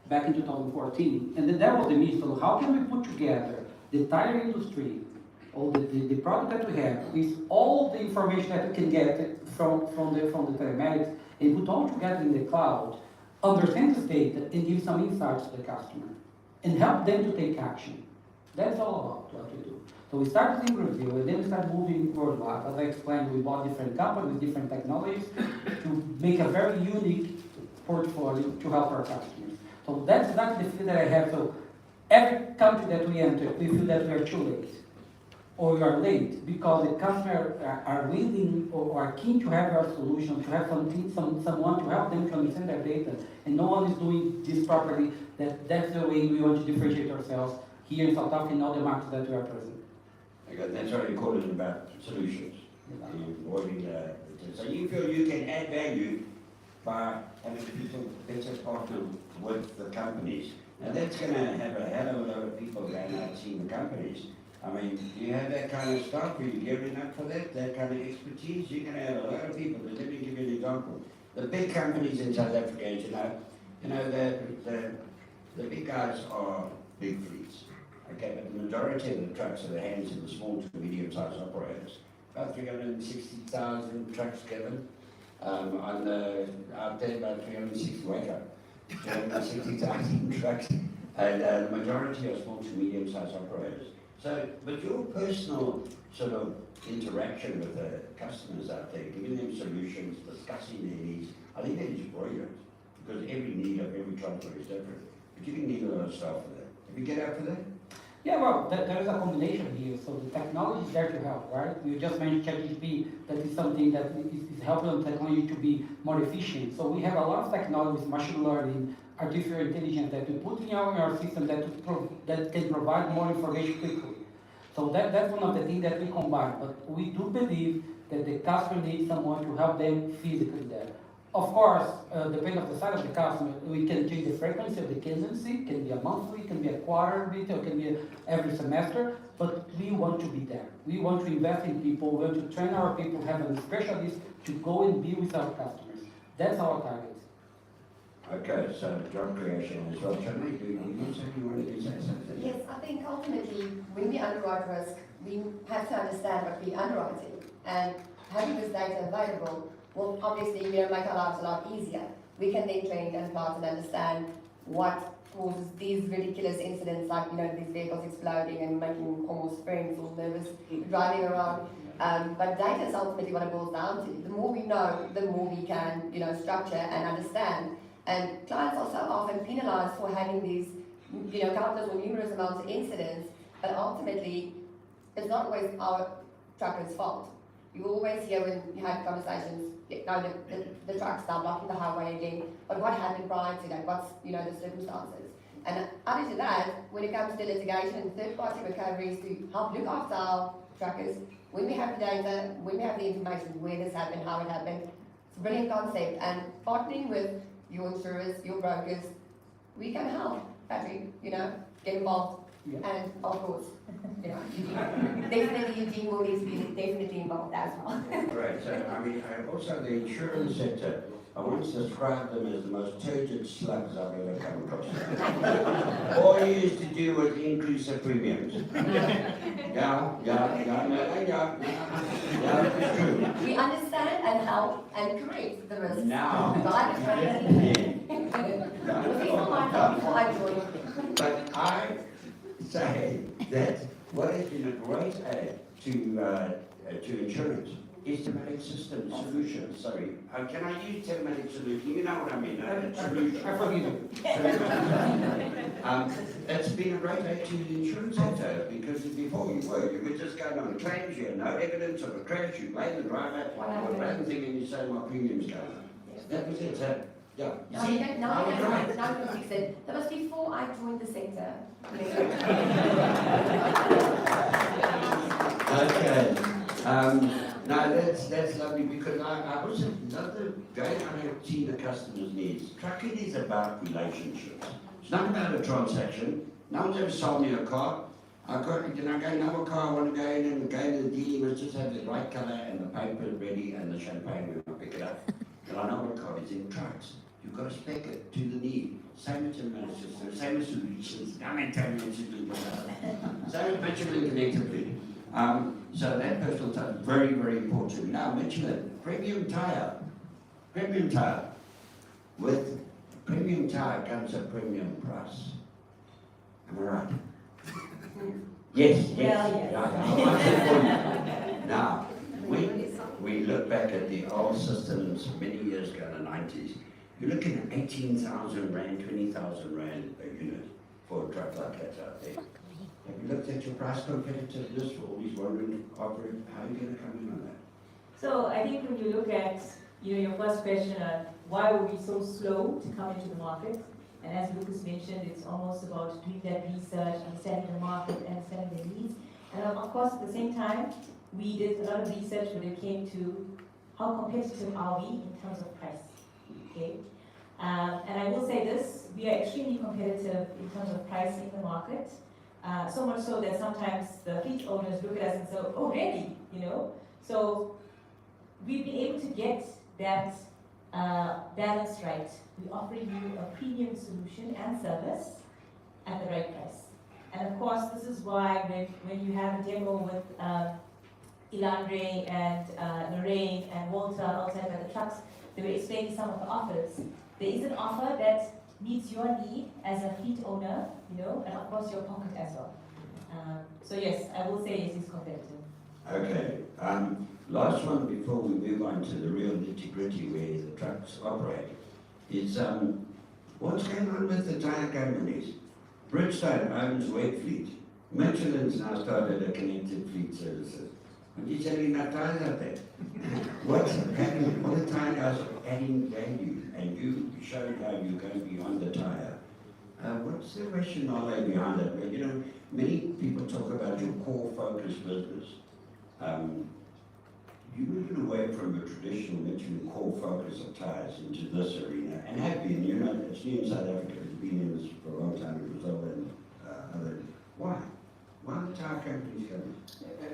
back in 2014. And then that was the mission. So how can we put together the tire industry, or the product that we have, with all the information that we can get from the telematics, and put all together in the cloud, understand this data, and give some insights to the customer, and help them to take action. That's all about what we do. So we started in Brazil, and then we started moving worldwide. As I explained, we bought different companies, different technologies, to make a very unique portfolio to help our customers. So that's exactly the feel that I have. So every country that we enter, we feel that we are too late, or we are late, because the customers are willing or are keen to have our solution, to have someone to help them to understand their data, and no one is doing this properly. That's the way we want to differentiate ourselves here in South Africa and all the markets that we are present. Okay, that's what you call it about solutions. So you feel you can add value by having people better partner with the companies. Now that's going to have a hell of a lot of people going out seeing the companies. I mean, do you have that kind of stuff? Are you gearing up for that kind of expertise? You're going to have a lot of people. But let me give you an example. The big companies in South Africa, as you know, the big guys are big fleets. Okay, but the majority of the trucks are the hands of the small to medium-sized operators. About 360,000 trucks given. Out there, about 360, wake up, 360,000 trucks. And the majority are small to medium-sized operators. So, but your personal sort of interaction with the customers out there, giving them solutions, discussing their needs, I think that is brilliant. Because every need of every transport is different. But you can need a lot of stuff for that. Have you get out for that? Yeah, well, there is a combination here. So the technology is there to help, right? You just mentioned ChatGPT. That is something that is helping the technology to be more efficient. So we have a lot of technologies, machine learning, artificial intelligence that we put in our system that can provide more information quickly. So that's one of the things that we combine. But we do believe that the customer needs someone to help them physically there. Of course, depending on the size of the customer, we can change the frequency of the cadency. It can be a monthly, it can be a quarterly, it can be every semester, but we want to be there. We want to invest in people, we want to train our people, have a specialist to go and be with our customers. That's our target. Okay, so job creation as well. Charlie, do you want to say something? Yes, I think ultimately, when we underwrite risk, we have to understand what we're underwriting. And having this data available will obviously make our lives a lot easier. We can then train and plot and understand what causes these ridiculous incidents, like these vehicles exploding and making almost friends or nervous driving around. But data is ultimately what it boils down to. The more we know, the more we can structure and understand. And clients are so often penalized for having these countless or numerous amounts of incidents, but ultimately it's not always our trucker's fault. You always hear when you have conversations, the truck's now blocking the highway again, but what happened prior to that? What's the circumstances? And added to that, when it comes to litigation and third-party recoveries to help look after our truckers, when we have the data, when we have the information where this happened, how it happened, it's a brilliant concept. And partnering with your insurers, your brokers, we can help. Patrick, get involved. Yeah. And of course, definitely Eugene will need to be definitely involved as well. Right, so I mean, also the insurance sector, I once described them as the most turgid slugs I've ever come across. All you used to do was increase the premiums. Yeah, it's true. We understand and help and correct the risks. Now, but I say that what has been a great aid to insurance is telematic system solutions. Sorry, can I use telematic solution? You know what I mean? Solution. I forgive you. It's been a great aid to the insurance sector because before you were just going on claims, you had no evidence of a crash, you blame the driver, or random thing, and you say my premium's going up. That was it. Yeah. Now you fix it. That was before I joined the sector. Okay. No, that's lovely because I also love the going out and see the customer's needs. Trucking is about relationships. It's not about a transaction. No one's ever sold me a car. I go another car, I want to go in and go to the dealer, must just have the right colour and the paper ready and the champagne when I pick it up. And I know what car is in trucks. You've got to spec it to the need. Same as in managed same solutions, no maintenance solutions. So Michelin connected fleet. So that personal touch, very, very important. Now Michelin, premium tire. With premium tire comes a premium price. Am I right? Yes. Now, when we look back at the old systems many years ago in the 90s, you're looking at 18,000 rand, 20,000 rand a unit for a truck like that out there. Have you looked at your price competitiveness for all these wondering operators? How are you going to come in on that? So I think when you look at your first question on why were we so slow to come into the market, and as Lucas mentioned, it's almost about doing that research, understanding the market, understanding the needs, and of course at the same time we did a lot of research when it came to how competitive are we in terms of price. Okay, and I will say this: we are extremely competitive in terms of price in the market. So much so that sometimes the fleet owners look at us and say, "Oh, really?" So we've been able to get that balance right. We're offering you a premium solution and service at the right price. And of course, this is why when you have a demo with Ilandre and Lorraine and Walter outside by the trucks, they were explaining some of the offers. There is an offer that meets your need as a fleet owner, and of course your pocket as well. So yes, I will say it is competitive. Okay. Last one before we move on to the real nitty-gritty where the trucks operate is what's going on with the tyre companies? Bridgestone owns Wet Fleet. Michelin's now started a connected fleet services. Are you selling enough tyres out there? What's happening? All the tyre guys are adding value, and you showed how you're going beyond the tyre. What's the rationale behind it? Many people talk about your core focus business. You're moving away from the traditional Michelin core focus of tyres into this arena, and have been, it's new in South Africa, it's been in this for a long time in Brazil and other. Why? Why are the tyre companies coming?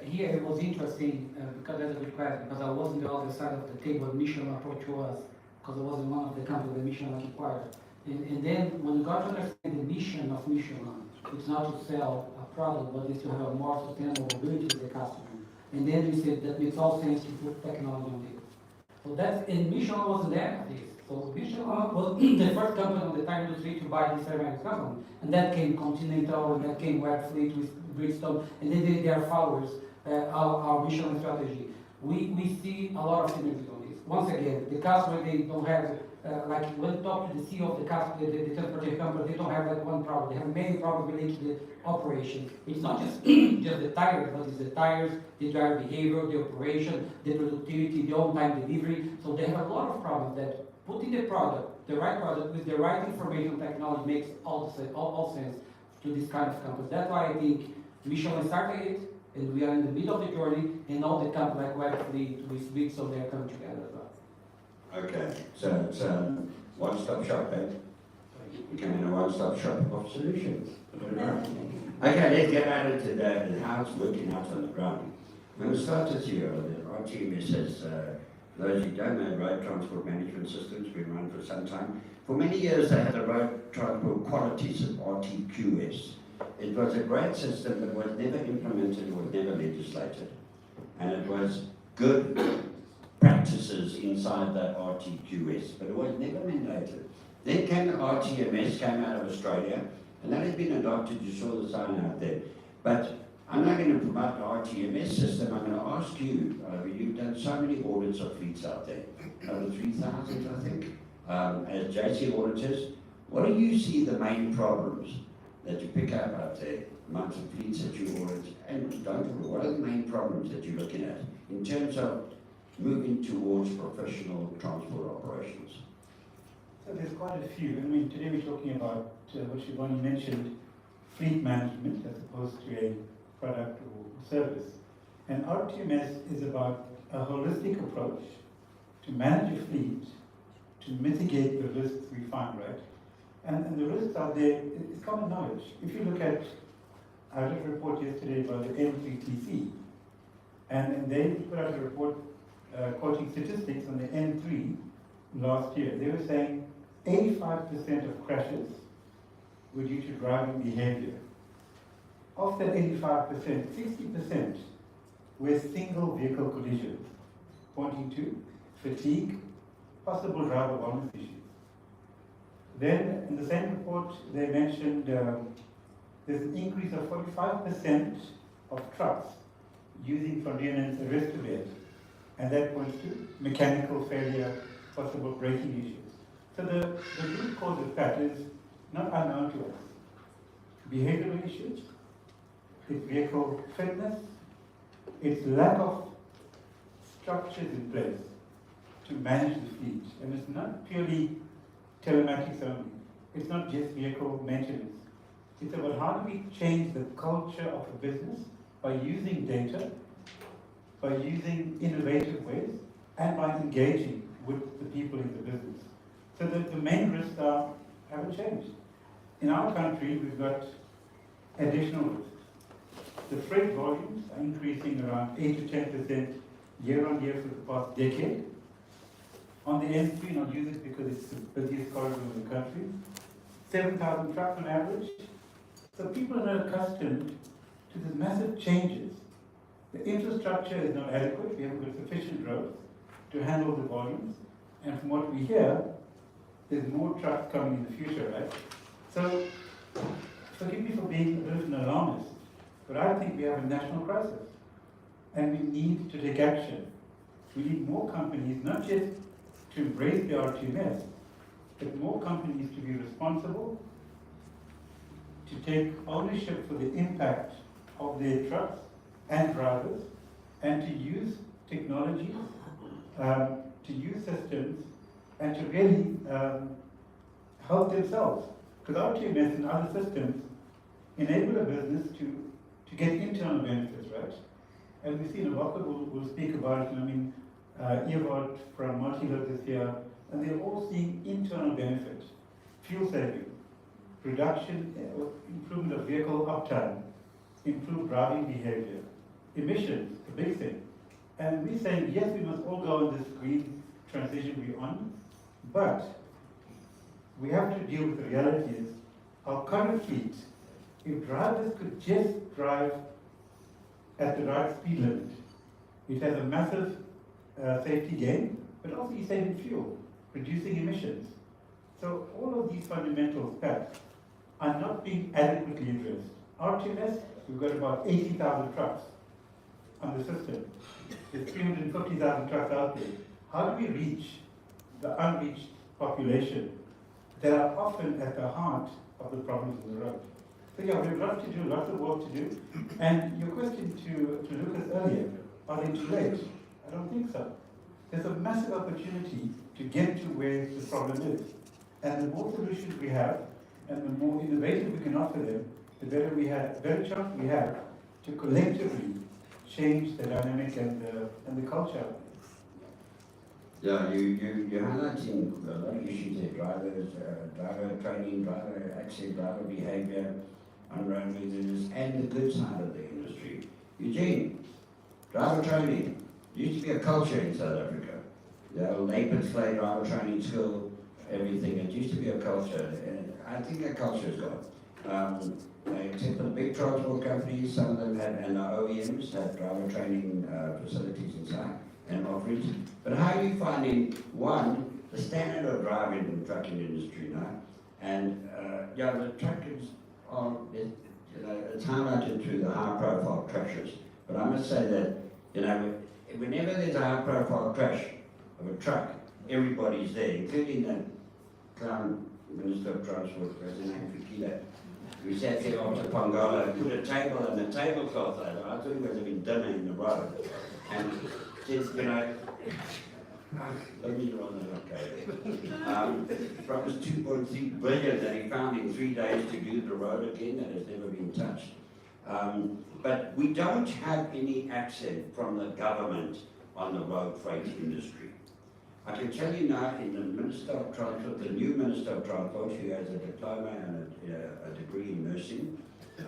Here it was interesting, because that's a good question, because I was on the other side of the table when Michelin approached us, because I was in one of the companies that Michelin acquired. And then when we got to understand the mission of Michelin, it's not to sell a product, but it's to have a more sustainable mobility to the customer. And then we said that makes all sense to put technology on it. So and Michelin wasn't there at this. So Michelin was the first company on the tire industry to buy this ceramic company. And that came Continental, and that came Wet Fleet with Bridgestone, and then they are followers, our Michelin strategy. We see a lot of synergies on this. Once again, the customer, they don't have, like when you talk to the CEO of the customer, the transportation company, they don't have like one problem. They have many problems related to the operation. It's not just the tires, but it's the tires, the driver behavior, the operation, the productivity, the on-time delivery. So they have a lot of problems that putting the right product with the right information technology makes all sense to this kind of company. That's why I think Michelin started it, and we are in the middle of the journey, and all the companies like Wet Fleet, with Big, so they're coming together as well. Okay, so it's one-stop shop, eh? Becoming a one-stop shop of solutions. Okay, let's get out into how it's working out on the ground. When we started here, the RTMS has, those who don't know, Road Transport Management Systems, been around for some time. For many years they had a Road Transport Quality System, RTQS. It was a great system, but was never implemented or never legislated. And it was good practices inside that RTQS, but it was never mandated. Then came the RTMS, came out of Australia, and that has been adopted. You saw the sign out there. But I'm not going to promote the RTMS system. I'm going to ask you, you've done so many audits of fleets out there, over 3,000 I think, as JC auditors. What do you see the main problems that you pick up out there amongst the fleets that you audit? And what are the main problems that you're looking at in terms of moving towards professional transport operations? So there's quite a few. I mean, today we're talking about what Shivani mentioned, fleet management as opposed to a product or service. And RTMS is about a holistic approach to manage a fleet, to mitigate the risks we find, right? And the risks out there, it's common knowledge. If you look at, I read a report yesterday about the N3TC, and they put out a report quoting statistics on the N3 last year. They were saying 85% of crashes were due to driving behavior. Of that 85%, 60% were single vehicle collisions, pointing to fatigue, possible driver wellness issues. Then, in the same report, they mentioned there's an increase of 45% of trucks using Frontiern's arrest bed, and that points to mechanical failure, possible braking issues. So the root cause of that is not unknown to us. Behavioral issues, its vehicle fitness, its lack of structures in place to manage the fleet. And it's not purely telematics only. It's not just vehicle maintenance. It's about how do we change the culture of a business by using data, by using innovative ways, and by engaging with the people in the business. So the main risks haven't changed. In our country, we've got additional risks. The freight volumes are increasing around 8 to 10% year on year for the past decade. On the N3, and I'll use it because it's the busiest corridor in the country, 7,000 trucks on average. So people are not accustomed to the massive changes. The infrastructure is not adequate. We haven't got sufficient roads to handle the volumes. And from what we hear, there's more trucks coming in the future, right? So, forgive me for being a bit of an alarmist, but I think we have a national crisis. And we need to take action. We need more companies, not just to embrace the RTMS, but more companies to be responsible, to take ownership for the impact of their trucks and drivers, and to use technologies, to use systems, and to really help themselves. Because RTMS and other systems enable a business to get internal benefits, right? And we see Nabaka will speak about it. I mean, Evert from Michelin this year, and they're all seeing internal benefits, fuel saving, reduction, improvement of vehicle uptime, improved driving behavior, emissions, the big thing. And we're saying, yes, we must all go on this green transition we're on, but we have to deal with the reality is our current fleet, if drivers could just drive at the right speed limit, it has a massive safety gain, but also you're saving fuel, reducing emissions. So all of these fundamental facts are not being adequately addressed. RTMS, we've got about 80,000 trucks on the system. There's 350,000 trucks out there. How do we reach the unreached population that are often at the heart of the problems on the road? So yeah, we have lots to do, lots of work to do. And your question to Lucas earlier, are they too late? I don't think so. There's a massive opportunity to get to where the problem is. And the more solutions we have, and the more innovative we can offer them, the better chance we have to collectively change the dynamic and the culture. Yeah, you're highlighting a lot of issues there, driver training, driver access, driver behavior, on-road maintenance, and the good side of the industry. Eugene, driver training used to be a culture in South Africa. The old Naples Clare driver training school, everything, it used to be a culture, and I think that culture is gone. Except for the big transport companies, some of them have, and the OEMs have driver training facilities inside and offerings. But how are you finding, one, the standard of driving in the trucking industry now? And yeah, the truckers are, it's highlighted through the high profile crashes. But I must say that, whenever there's a high profile crash of a truck, everybody's there, including the Crown Minister of Transport, President Fikile. We sat there after Pongola and put a table and a tablecloth over. I thought he was having dinner in the road. And said, let me run that okay. Promised 2.3 billion that he found in 3 days to do the road again that has never been touched. But we don't have any accent from the government on the road freight industry. I can tell you now, in the Minister of Transport, the new Minister of Transport, who has a diploma and a degree in nursing, so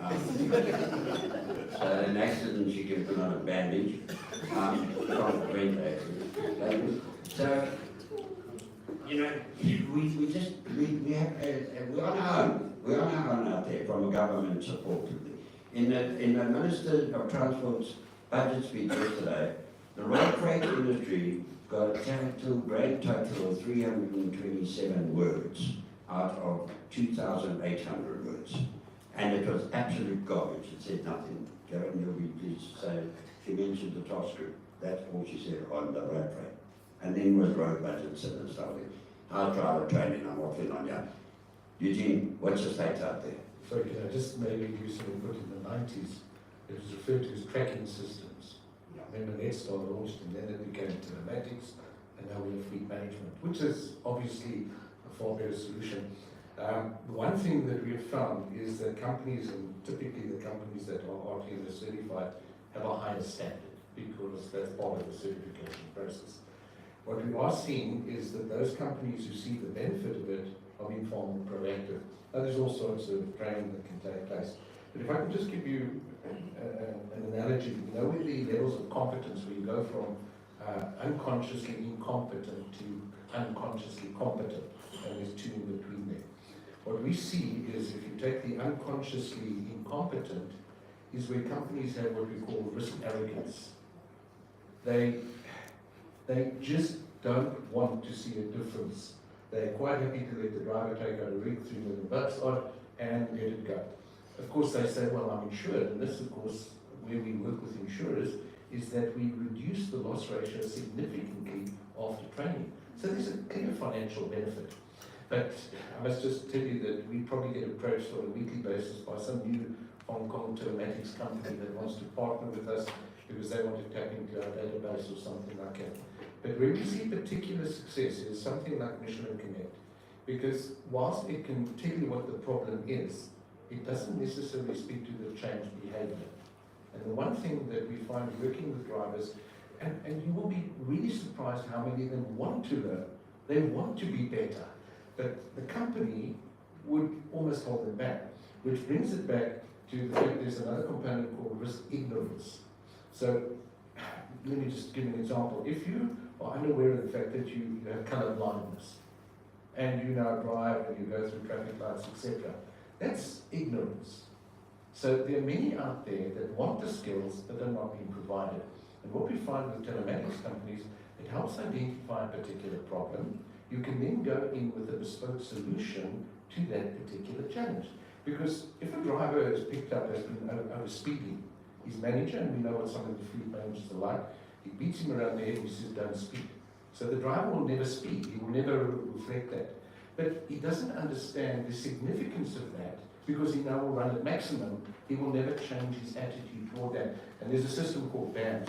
an accident she can put on a bandage, can't prevent accidents. So, we have, we're on our own. We are now on out there from a government support. In the Minister of Transport's budget speech yesterday, the road freight industry got a grand total of 327 words out of 2,800 words. And it was absolute garbage. It said nothing. Karen, you'll be pleased to say, she mentioned the task group. That's all she said on the road freight. And then was road budgets and stuff. Hard driver training, I'm offering on you. Eugene, what's the state out there? Sorry, can I just maybe give some input in the 90s? It was referred to as tracking systems. Remember Netstar launched and then it became telematics and now we have fleet management, which is obviously a far better solution. The one thing that we have found is that companies, and typically the companies that are RTMS certified, have a higher standard because that's part of the certification process. What we are seeing is that those companies who see the benefit of it are being far more proactive. Now, there's all sorts of training that can take place. But if I can just give you an analogy, you know, with the levels of competence where you go from unconsciously incompetent to unconsciously competent, and there's two in between there. What we see is if you take the unconsciously incompetent, is where companies have what we call risk arrogance. They just don't want to see a difference. They're quite happy to let the driver take out a rig, $3 million odd, and let it go. Of course, they say, well, I'm insured, and this, of course, where we work with insurers, is that we reduce the loss ratio significantly after training. So there's a clear financial benefit. But I must just tell you that we probably get approached on a weekly basis by some new Hong Kong telematics company that wants to partner with us because they want to tap into our database or something like that. But where we see particular success is something like Michelin Connect, because whilst it can tell you what the problem is, it doesn't necessarily speak to the changed behavior. And the one thing that we find working with drivers, and you will be really surprised how many of them want to learn, they want to be better, but the company would almost hold them back, which brings it back to the fact there's another component called risk ignorance. So let me just give an example. If you are unaware of the fact that you have colour blindness, and you now drive and you go through traffic lights, etc., that's ignorance. So there are many out there that want the skills but they're not being provided. And what we find with telematics companies, it helps identify a particular problem. You can then go in with a bespoke solution to that particular challenge. Because if a driver is picked up as being over speeding, his manager, and we know what some of the fleet managers are like, he beats him around the head and he says, don't speed. So the driver will never speed, he will never reflect that. But he doesn't understand the significance of that because he now will run at maximum, he will never change his attitude toward that. And there's a system called BAMS,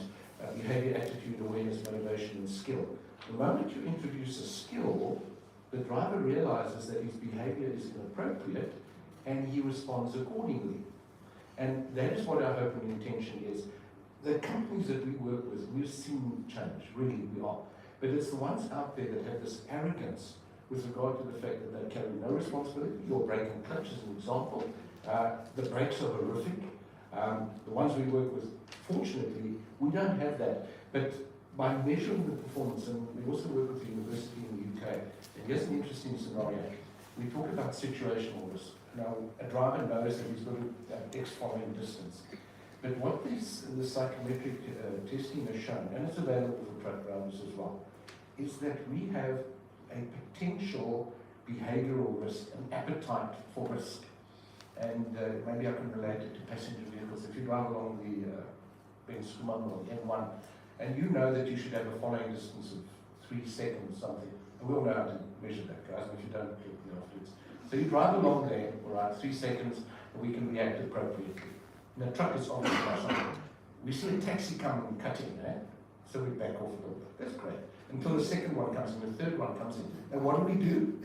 behavior, attitude, awareness, motivation, and skill. The moment you introduce a skill, the driver realizes that his behavior is inappropriate and he responds accordingly. And that is what our hope and intention is. The companies that we work with, we've seen change, really we are. But it's the ones out there that have this arrogance with regard to the fact that they carry no responsibility. Your brake and clutch is an example. The brakes are horrific. The ones we work with, fortunately, we don't have that. But by measuring the performance, and we also work with the university in the UK, and here's an interesting scenario. We talk about situational risk. Now, a driver knows that he's got an X following distance. But what the psychometric testing has shown, and it's available for truck drivers as well, is that we have a potential behavioral risk, an appetite for risk. And maybe I can relate it to passenger vehicles. If you drive along the Ben Schoeman or the M1, and you know that you should have a following distance of 3 seconds, something, and we'll know how to measure that, guys, and if you don't, get me afterwards. So you drive along there, all right, 3 seconds, and we can react appropriately. And the truck is on the something. We see a taxi come and cut in, so we back off a little bit. That's great. Until the second one comes in, the third one comes in. And what do?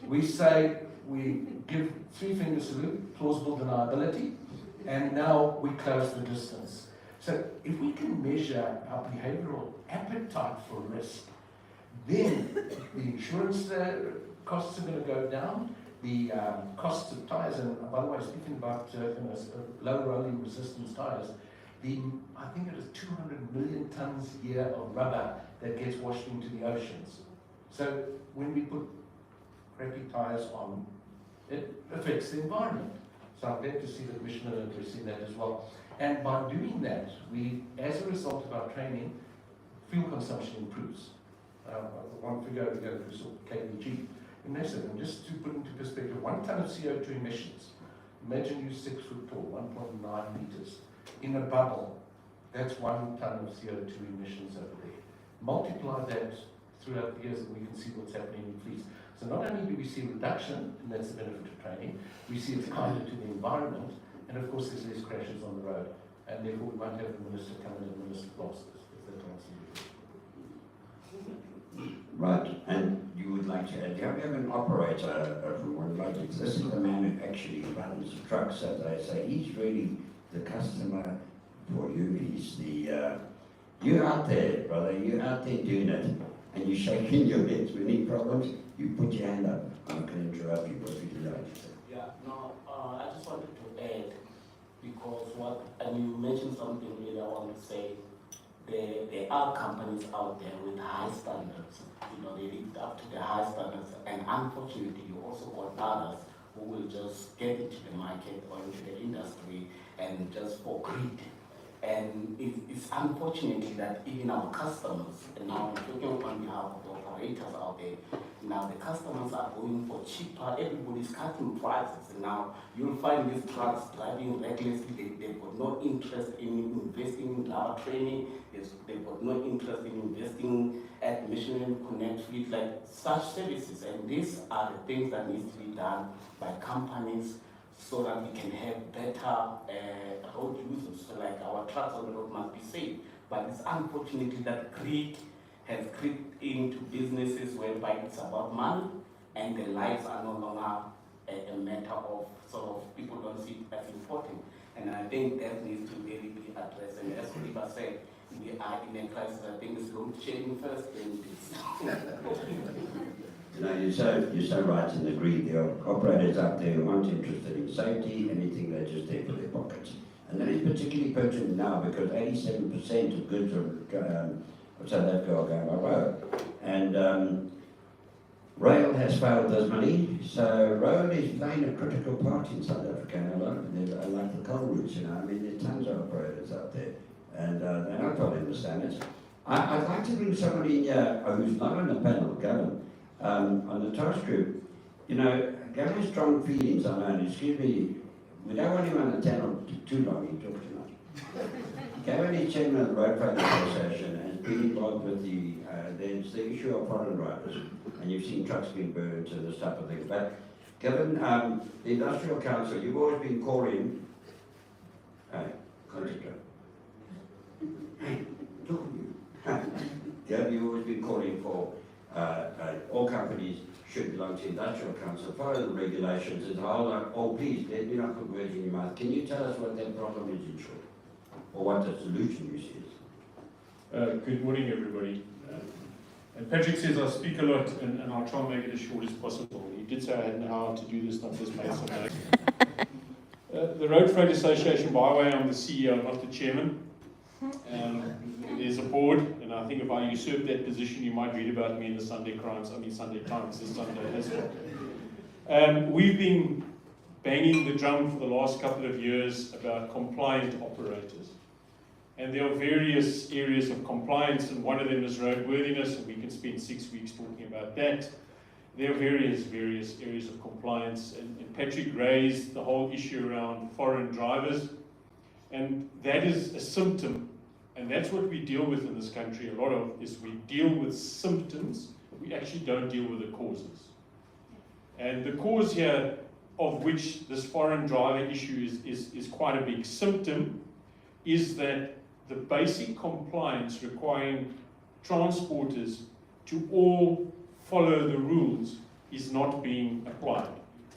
We say, we give 3-finger salute, plausible deniability, and now we close the distance. So if we can measure our behavioral appetite for risk, then the insurance costs are going to go down, the costs of tires, and by the way, speaking about low rolling resistance tires, I think it is 200 million tons a year of rubber that gets washed into the oceans. So when we put crappy tires on, it affects the environment. So I'm glad to see that Michelin are addressing that as well. And by doing that, we, as a result of our training, fuel consumption improves. One figure we go through sort of kg. And that's it. And just to put into perspective, 1 ton of CO2 emissions, imagine you're 6 foot tall, 1.9 meters. In a bubble, that's 1 ton of CO2 emissions over there. Multiply that throughout the years and we can see what's happening in fleets. So not only do we see reduction, and that's the benefit of training, we see it's kinder to the environment, and of course there's less crashes on the road, and therefore we won't have the minister come in and administer plasters, if that answers your question. Right, and you would like to add, do you have an operator of one like this? This is the man who actually runs the trucks, as I say. He's really the customer for you. He's the, you're out there, brother, you're out there doing it, and you're shaking your heads with any problems, you put your hand up. I'm going to interrupt you, what would you like to say? Yeah, no, I just wanted to add, because and you mentioned something really I want to say. There are companies out there with high standards, you know, they live up to the high standards, and unfortunately you also got others who will just get into the market or into the industry and just for greed. And it's unfortunately that even our customers, and now I'm talking on behalf of the operators out there, now the customers are going for cheaper, everybody's cutting prices, and now you'll find these trucks driving recklessly, they've got no interest in investing in our training, they've got no interest in investing at Michelin Connect Fleet, like such services, and these are the things that needs to be done by companies so that we can have better road users. So like our trucks on the road must be safe. But it's unfortunately that greed has crept into businesses whereby it's about money and the lives are no longer a matter of sort of people don't see it as important. And I think that needs to really be addressed. And as Oliver said, we are in a crisis. I think it's load shedding first, then this. You know, you're so right in the greed. There are operators out there who aren't interested in safety, anything, they're just there for their pockets. And that is particularly pertinent now because 87% of goods of South Africa are going by road. And rail has failed this money, so road is playing a critical part in South Africa. And a lot of them, like the coal routes, you know, I mean, there are tons of operators out there, and they're not probably understand it. I'd like to bring somebody in here who's not on the panel, Gavin. On the task group, you know, Gavin has strong feelings on that. Excuse me, we don't want him on the panel too long, he talks too much. Gavin is chairman of the Road Freight Association and has been involved with there's the issue of foreign drivers, and you've seen trucks being burned and this type of thing. But Gavin, the Industrial Council, you've always been calling, hey, look at you. Gavin, you've always been calling for all companies should belong to Industrial Council, follow the regulations, and oh please, let me not put words in your mouth. Can you tell us what that problem is in short? Or what the solution you see is? Good morning, everybody. And Patrick says I speak a lot, and I'll try and make it as short as possible. He did say I had an hour to do this, not just made some notes. The Road Freight Association, by the way, I'm the CEO, not the chairman. There's a board, and I think if I usurp that position, you might read about me in the Sunday Times this Sunday as well. We've been banging the drum for the last couple of years about compliant operators. And there are various areas of compliance, and one of them is roadworthiness, and we can spend 6 weeks talking about that. There are various areas of compliance, and Patrick raised the whole issue around foreign drivers, and that is a symptom. And that's what we deal with in this country a lot of, is we deal with symptoms, we actually don't deal with the causes. And the cause here, of which this foreign driver issue is quite a big symptom, is that the basic compliance requiring transporters to all follow the rules is not being applied.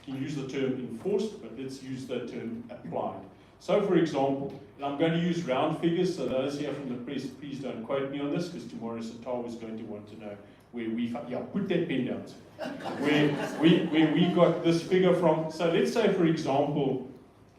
You can use the term enforced, but let's use the term applied. So for example, and I'm going to use round figures, so those here from the press, please don't quote me on this, because tomorrow Satal is going to want to know where put that pen down, where we got this figure from. So let's say, for example,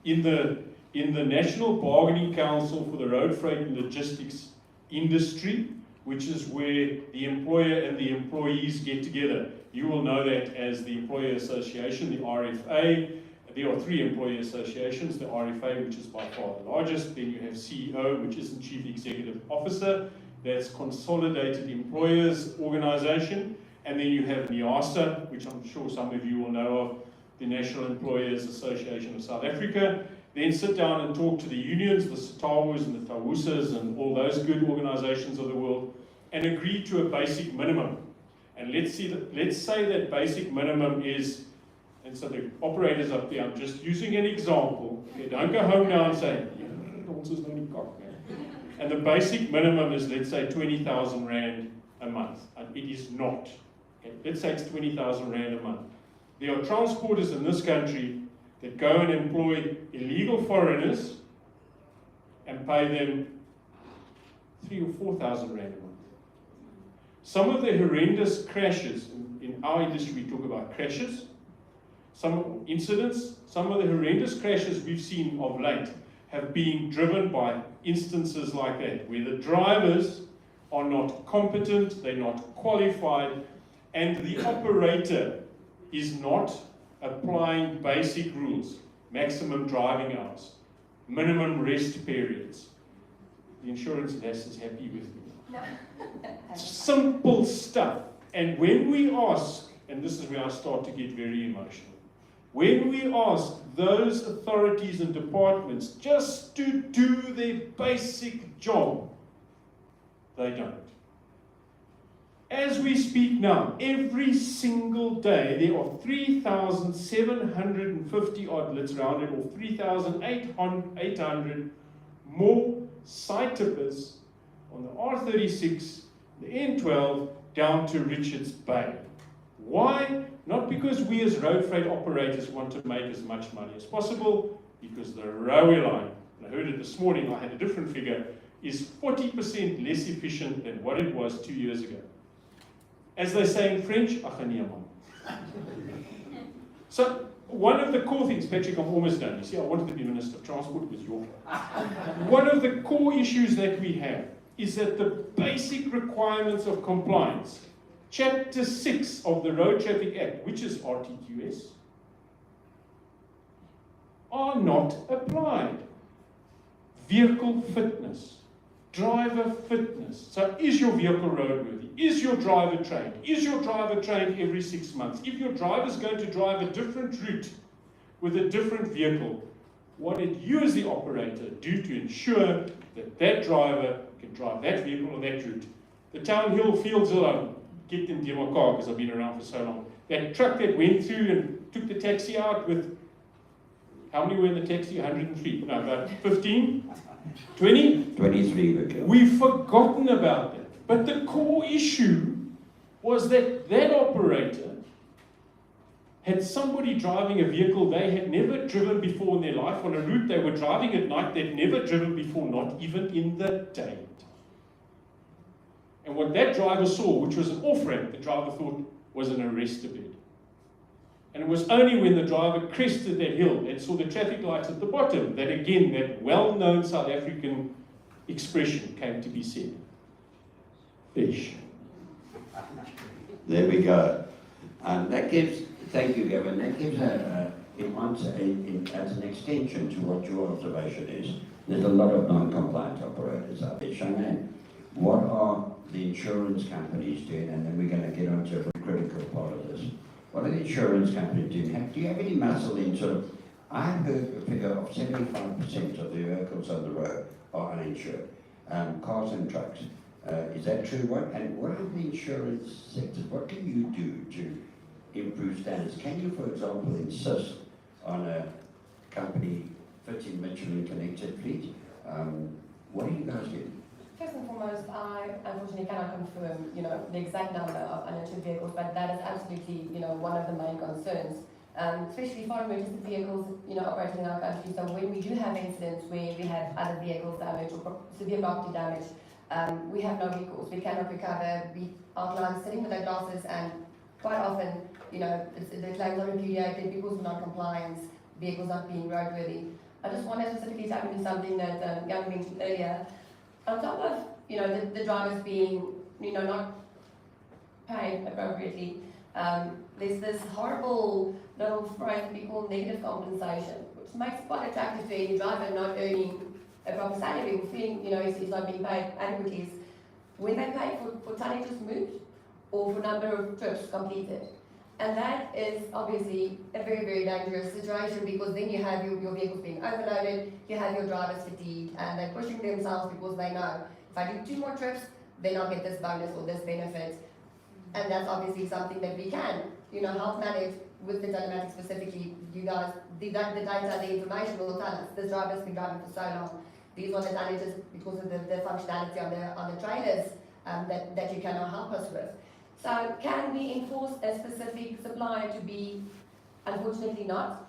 in the National Bargaining Council for the Road Freight and Logistics Industry, which is where the employer and the employees get together. You will know that as the Employer Association, the RFA, there are 3 employee associations, the RFA, which is by far the largest, then you have CEO, which is the Chief Executive Officer, that's Consolidated Employers Organization, and then you have NIASA, which I'm sure some of you will know of, the National Employers Association of South Africa. Then sit down and talk to the unions, the SATAWAs and the TAWUSAs and all those good organizations of the world, and agree to a basic minimum. And let's say that basic minimum is, and so the operators up there, I'm just using an example, okay, don't go home now and say, and the basic minimum is, let's say, 20,000 Rand a month. And it is not. Okay? Let's say it's 20,000 Rand a month. There are transporters in this country that go and employ illegal foreigners and pay them 3,000 or 4,000 Rand a month. Some of the horrendous crashes, in our industry we talk about crashes, some incidents, some of the horrendous crashes we've seen of late have been driven by instances like that, where the drivers are not competent, they're not qualified, and the operator is not applying basic rules, maximum driving hours, minimum rest periods. The insurance nurse is happy with me. No. Simple stuff. And when we ask, and this is where I start to get very emotional, when we ask those authorities and departments just to do their basic job, they don't. As we speak now, every single day, there are 3,750 odd, let's round it off, 3,800 more site tippers on the R36, the N12, down to Richards Bay. Why? Not because we as road freight operators want to make as much money as possible, because the railway line, and I heard it this morning, I had a different figure, is 40% less efficient than what it was 2 years ago. As they say in French, so one of the core things, Patrick, I'm almost done. You see, I wanted to be Minister of Transport, it was your fault. One of the core issues that we have is that the basic requirements of compliance, Chapter 6 of the Road Traffic Act, which is RTQS, are not applied. Vehicle fitness, driver fitness. So is your vehicle roadworthy? Is your driver trained? Is your driver trained every 6 months? If your driver is going to drive a different route with a different vehicle, what did you as the operator do to ensure that that driver can drive that vehicle on that route? The Town Hill Fields alone, get them in my car because I've been around for so long. That truck that went through and took the taxi out with, how many were in the taxi? 103, no, about 15? 20? 23 were killed. We've forgotten about that. But the core issue was that that operator had somebody driving a vehicle they had never driven before in their life on a route they were driving at night they'd never driven before, not even in the day. And what that driver saw, which was an off-ramp, the driver thought was an arrestor bed. And it was only when the driver crested that hill and saw the traffic lights at the bottom that again, that well-known South African expression came to be said. Fish. There we go. And that gives, thank you, Gavin, that gives as an extension to what your observation is. There's a lot of non-compliant operators out there. Shannon, what are the insurance companies doing? And then we're going to get onto a very critical part of this. What are the insurance companies doing? Do you have any muscle in sort of, I heard a figure of 75% of the vehicles on the road are uninsured, cars and trucks. Is that true? And what are the insurance sectors? What can you do to improve standards? Can you, for example, insist on a company fitting Michelin connected fleet? What are you guys doing? First and foremost, I unfortunately cannot confirm, the exact number of uninsured vehicles, but that is absolutely, one of the main concerns. Especially for emergency vehicles, operating in our country. So when we do have incidents where we have other vehicles damaged or severe property damage, we have no recourse. We cannot recover. We are clients sitting with their glasses, and quite often, the claims are repudiated because of non-compliance, vehicles not being roadworthy. I just want to specifically tap into something that Gavin mentioned earlier. On top of, the drivers being, not paid appropriately, There's this horrible little phrase we call negative compensation, which makes it quite attractive to any driver not earning a proper salary or feeling, he's not being paid adequately, is when they pay for tonnages moved or for number of trips completed. And that is obviously a very, very dangerous situation, because then you have your vehicles being overloaded, you have your drivers fatigued, and they're pushing themselves because they know, if I do 2 more trips, then I'll get this bonus or this benefit. And that's obviously something that we can, help manage with the telematics specifically. You guys, the data, the information will tell us, this driver's been driving for so long. These are the tonnages because of the functionality on the trailers that you cannot help us with. So can we enforce a specific supplier to be? Unfortunately not.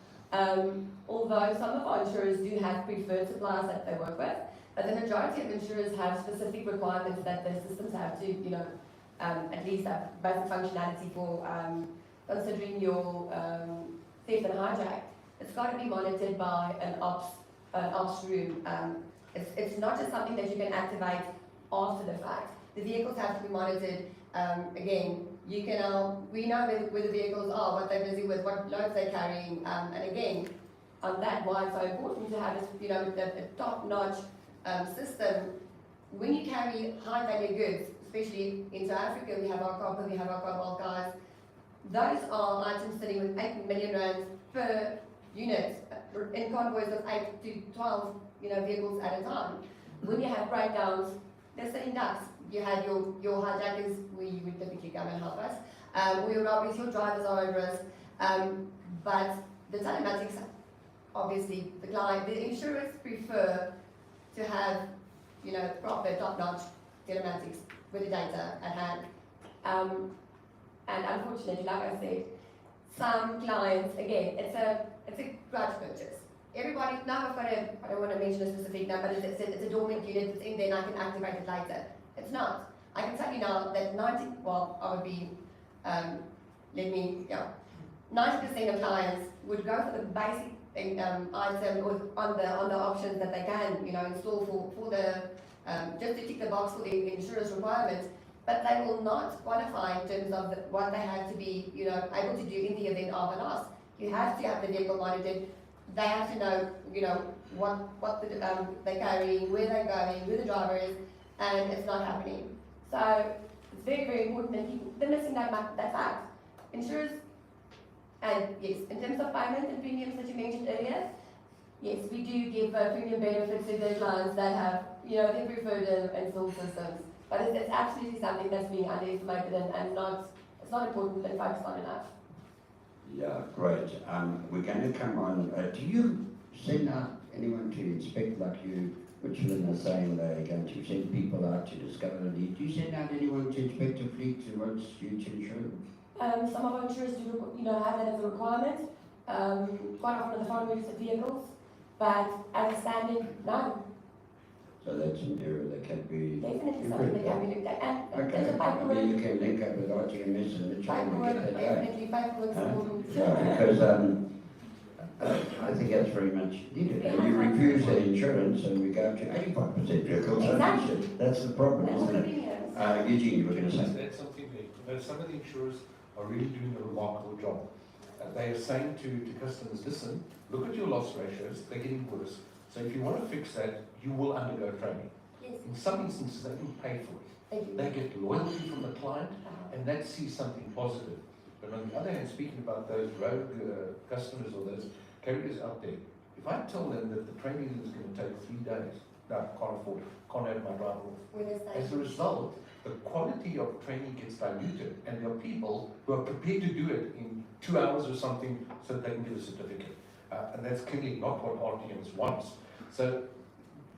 Although some of our insurers do have preferred suppliers that they work with, but the majority of insurers have specific requirements that the systems have to, at least have basic functionality for considering your theft and hijack. It's got to be monitored by an ops room. It's not just something that you can activate after the fact. The vehicles have to be monitored. Again, we know where the vehicles are, what they're busy with, what loads they're carrying, and again, on that why it's so important to have a top-notch system. When you carry high-value goods, especially in South Africa, we have our copper, we have our cobalt guys. Those are items sitting with 8 million rand per unit in convoys of 8 to 12, vehicles at a time. When you have breakdowns, they're sitting ducks. You have your hijackers, we would typically come and help us. Or your robberies, your drivers are at risk. But the telematics, obviously, the insurers prefer to have, proper top-notch telematics with the data at hand. And unfortunately, like I said, some clients, again, it's a grudge purchase. Everybody, now I don't want to mention a specific number, but it's a dormant unit, it's in there and I can activate it later. It's not. I can tell you now that 90% of clients would go for the basic item or on the options that they can, install for the, just to tick the box for the insurance requirements, but they will not qualify in terms of what they have to be, able to do in the event of a loss. You have to have the vehicle monitored. They have to know, what they're carrying, where they're going, who the driver is, and it's not happening. So it's very, very important that they're missing that fact. Insurers, and yes, in terms of payment and premiums that you mentioned earlier, yes, we do give premium benefits to the clients that have, their preferred installed systems. But it's absolutely something that's being underestimated and it's not important and focused on enough. Yeah, great. We're going to come on. Do you send out anyone to inspect, like Michelin are saying they're going to send people out to discover the need? Do you send out anyone to inspect your fleet once you insure? Some of our insurers do, have that as a requirement. Quite often on the foreign use of vehicles, but as a standing, no. So that's an area that can be Definitely something that can be looked at. And okay. there's a paperwork. You can link up with RTMS and Michelin and get that going. Definitely, paperwork's important. Yeah, because I think that's very much needed. And you refuse the insurance and we go up to 85% vehicles. Exactly. That's the problem, That's isn't what it? it is. Eugene, you were going to say. That's something that some of the insurers are really doing a remarkable job. They are saying to customers, listen, look at your loss ratios, they're getting worse. So if you want to fix that, you will undergo training. Yes. In some instances, they can pay for it. Thank you. They get loyalty from the client, and that sees something positive. But on the other hand, speaking about those rogue customers or those carriers out there, if I tell them that the training is going to take 3 days, no, can't afford it, can't have my driver off. As a result, the quality of training gets diluted, and there are people who are prepared to do it in 2 hours or something so that they can get a certificate. And that's clearly not what RTMS wants. So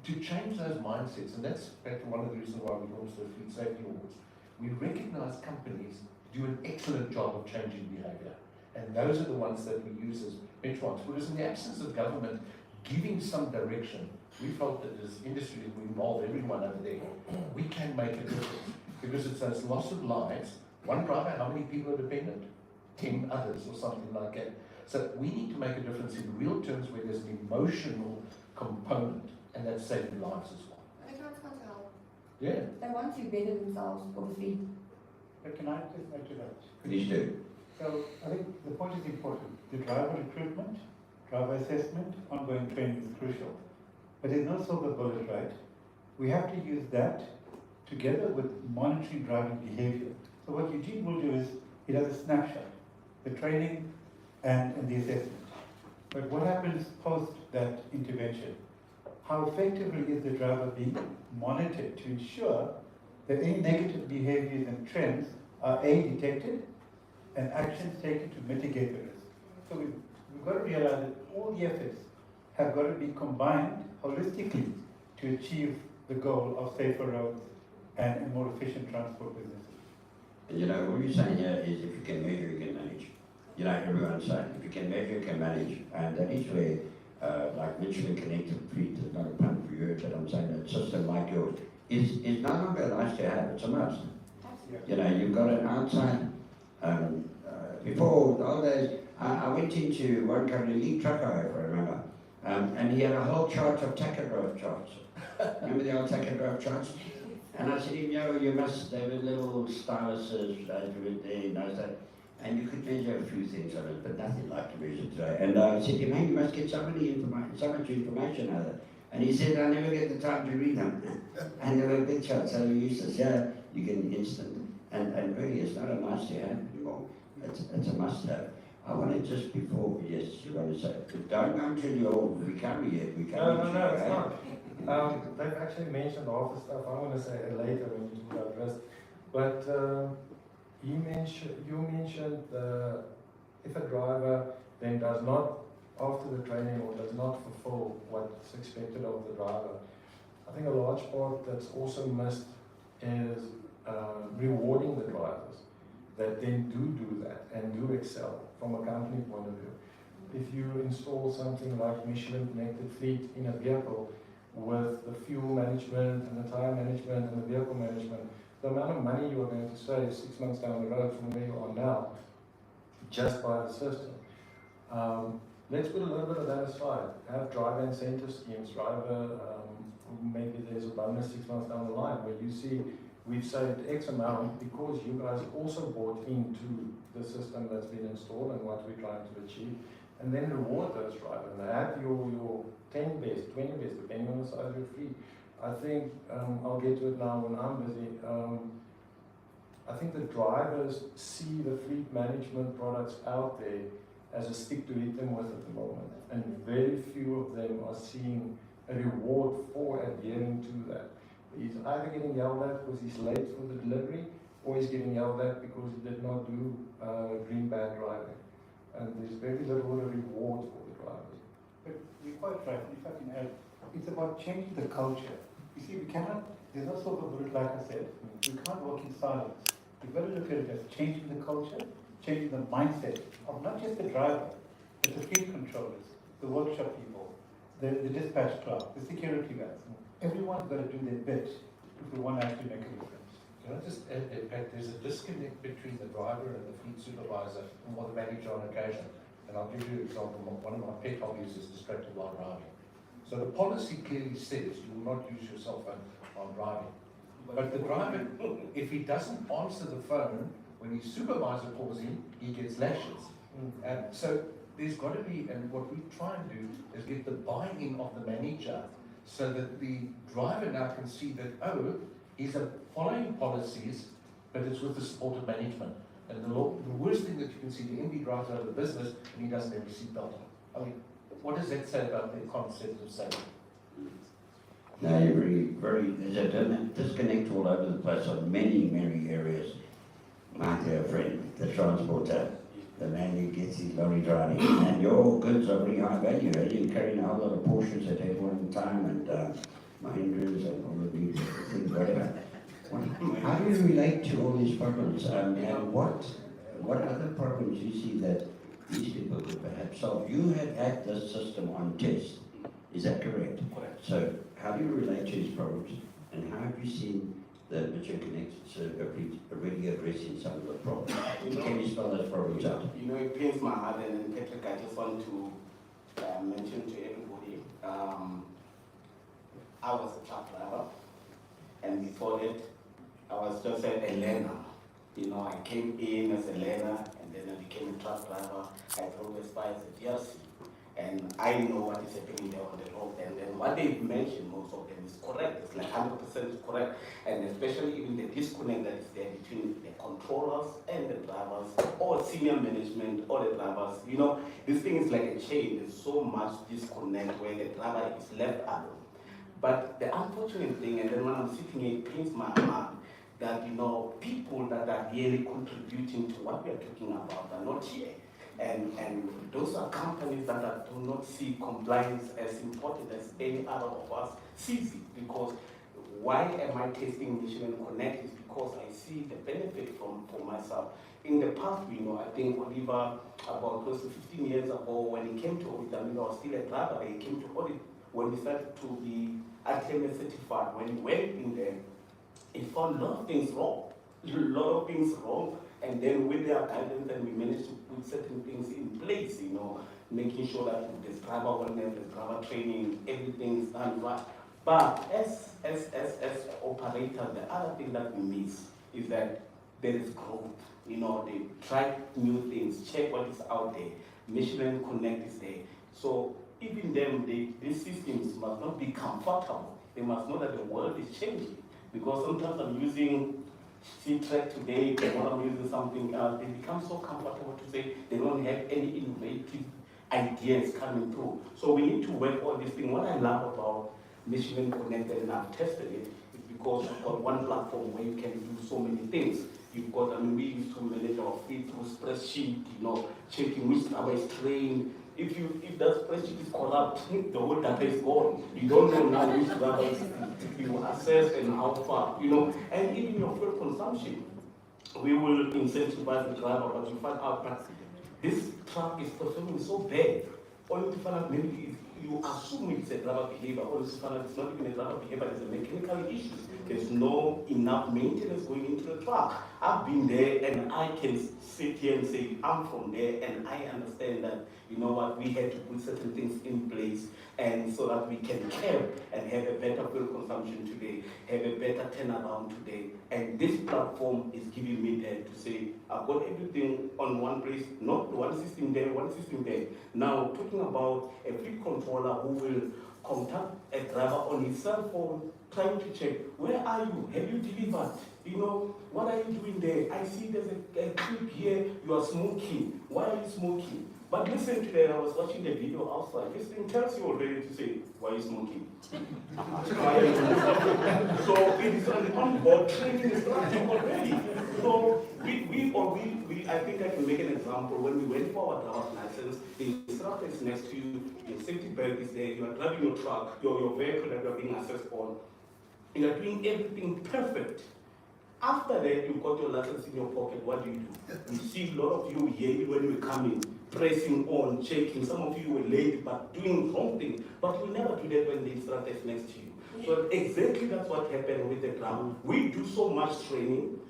to change those mindsets, and that's one of the reasons why we launched the Fleet Safety Awards, we recognize companies do an excellent job of changing behavior. And those are the ones that we use as benchmarks. Whereas in the absence of government giving some direction, we felt that as industry, we involve everyone over there, we can make a difference. Because it's those loss of lives. One driver, how many people are dependent? 10 others or something like that. So we need to make a difference in real terms where there's an emotional component, and that's saving lives as well. And the clients want to help. Yeah. They want to better themselves, obviously. But can I just add to that? Please do. So I think the point is important. The driver recruitment, driver assessment, ongoing training is crucial. But there's no silver bullet, right? We have to use that together with monitoring driving behavior. So what Eugene will do is, he does a snapshot, the training and the assessment. But what happens post that intervention? How effectively is the driver being monitored to ensure that any negative behaviors and trends are A, detected, and actions taken to mitigate the risk. So we've got to realize that all the efforts have got to be combined holistically to achieve the goal of safer roads and a more efficient transport businesses. And you know, what you're saying here is if you can measure, you can manage. You know, everyone's saying if you can measure, you can manage. And that is where, like Michelin connected fleet, is not a pun for you, but I'm saying that system like yours is no longer nice to have, it's a must. You know, you've got an outside, before the old days, I went into one company, Lead Trucker, if I remember, and he had a whole chart of tachograph charts. Remember the old tachograph charts? And I said to him, you must, they were little styluses, and you could measure a few things on it, but nothing like to measure today. And I said to him, hey, you must get so much information out of it. And he said, I never get the time to read them. And they were big charts, so useless. Yeah, you get an instant. And really, it's not a nice to have anymore. It's a must have. I want to just before, yes, you want to say, don't go until you're recovery yet. No, it's not. They've actually mentioned half the stuff I want to say later when you talk about risk. But you mentioned if a driver then does not, after the training, or does not fulfill what's expected of the driver, I think a large part that's also missed is rewarding the drivers that then do that and do excel from a company point of view. If you install something like Michelin connected fleet in a vehicle with the fuel management and the tire management and the vehicle management, the amount of money you are going to save 6 months down the road from where you are now, just by the system. Let's put a little bit of that aside. Have driver incentive schemes, maybe there's a bonus 6 months down the line where you see we've saved X amount because you guys also bought into the system that's been installed and what we're trying to achieve, and then reward those drivers and add your 10 best, 20 best, depending on the size of your fleet. I think, I'll get to it now when I'm busy, I think the drivers see the fleet management products out there as a stick to hit them with at the moment, and very few of them are seeing a reward for adhering to that. He's either getting yelled at because he's late for the delivery, or he's getting yelled at because he did not do green bag driving. And there's very little reward for the drivers. But you're quite right, if I can add, it's about changing the culture. You see, there's no silver bullet, like I said, we can't work in silence. We've got to look at it as changing the culture, changing the mindset of not just the driver, but the fleet controllers, the workshop people, the dispatch clerk, the security guys. Everyone's got to do their bit if we want to actually make a difference. Can I just add, there's a disconnect between the driver and the fleet supervisor or the manager on occasion. And I'll give you an example. One of my pet hobbies is distracted while driving. So the policy clearly says you will not use your cell phone while driving. But the driver, if he doesn't answer the phone when his supervisor calls him, he gets lashes. And so there's got to be, and what we try and do is get the buy-in of the manager so that the driver now can see that, oh, he's following policies, but it's with the support of management. And the worst thing that you can see, the MD drives out of the business and he doesn't have a seatbelt on. I mean, what does that say about the concept of safety? No, there's a disconnect all over the place on many areas. My dear friend, the transporter, the man who gets his lorry driving, and your goods are very high value. You're carrying a whole lot of Porsches at any one time, and Mahindras and all of these things, whatever. How do you relate to all these problems, and what other problems you see that these people could perhaps solve? You have had this system on test, is that correct? Correct. So how do you relate to these problems, and how have you seen the Michelin Connected already addressing some of the problems? Can you spell those problems out? You know, it pains my heart, and Petra, I just want to mention to everybody, I was a truck driver, and before that, I was just a learner. You know, I came in as a learner, and then I became a truck driver. I drove as far as a DRC. And I know what is happening there on the road. And then what they've mentioned, most of them is correct. It's like 100% is correct. And especially even the disconnect that is there between the controllers and the drivers, or senior management, or the drivers. You know, this thing is like a chain. There's so much disconnect where the driver is left alone. But the unfortunate thing, and then when I'm sitting here, it pains my mind that, you know, people that are really contributing to what we are talking about are not here. And those are companies that do not see compliance as important as any other of us sees it. Because why am I testing Michelin Connect is because I see the benefit for myself. In the past, you know, I think Oliver, about close to 15 years ago, when he came to audit, I mean, I was still a driver, he came to audit, when we started to be ATM certified, when he went in there, he found a lot of things wrong. And then with their guidance, and we managed to put certain things in place, you know, making sure that there's driver wellness, there's driver training, everything is done right. But as operators, the other thing that we miss is that there is growth. You know, they try new things, check what is out there. Michelin Connect is there. So even them, these systems must not be comfortable. They must know that the world is changing. Because sometimes I'm using C-Track today, tomorrow I'm using something else. They become so comfortable to say they don't have any innovative ideas coming through. So we need to work on this thing. What I love about Michelin Connected, and I've tested it, is because you've got one platform where you can do so many things. You've got, I mean, we used to manage our fleet through spreadsheet, you know, checking which driver is trained. If that spreadsheet is corrupt, the whole data is gone. You don't know now which driver is you assess and how far, you know. And even your fuel consumption, we will incentivize the driver, but you find out that this truck is performing so bad. Only to find out maybe you assume it's a driver behavior, only to find out it's not even a driver behavior, it's a mechanical issues. There's no enough maintenance going into the truck. I've been there and I can sit here and say, I'm from there and I understand that, you know what, we had to put certain things in place and so that we can care and have a better fuel consumption today, have a better turnaround today. And this platform is giving me that to say, I've got everything on one place, not one system there, one system there. Now, talking about a fleet controller who will contact a driver on his cell phone, trying to check, where are you? Have you delivered? You know, what are you doing there? I see there's a clip here, you are smoking. Why are you smoking? But listen to that, I was watching the video outside. This thing tells you already to say, why are you smoking? Why are you smoking? So it is an on-board training instruction already. So I think I can make an example. When we went for our driver's license, the instructor is next to you, your safety belt is there, you are driving your truck, your vehicle that you are being assessed on. You are doing everything perfect. After that, you've got your license in your pocket, what do? You see a lot of you here when you come in, pressing on, checking. Some of you were late, but doing wrong thing. But we never do that when the instructor is next to you. So exactly that's what happened with the driver. We do so much training.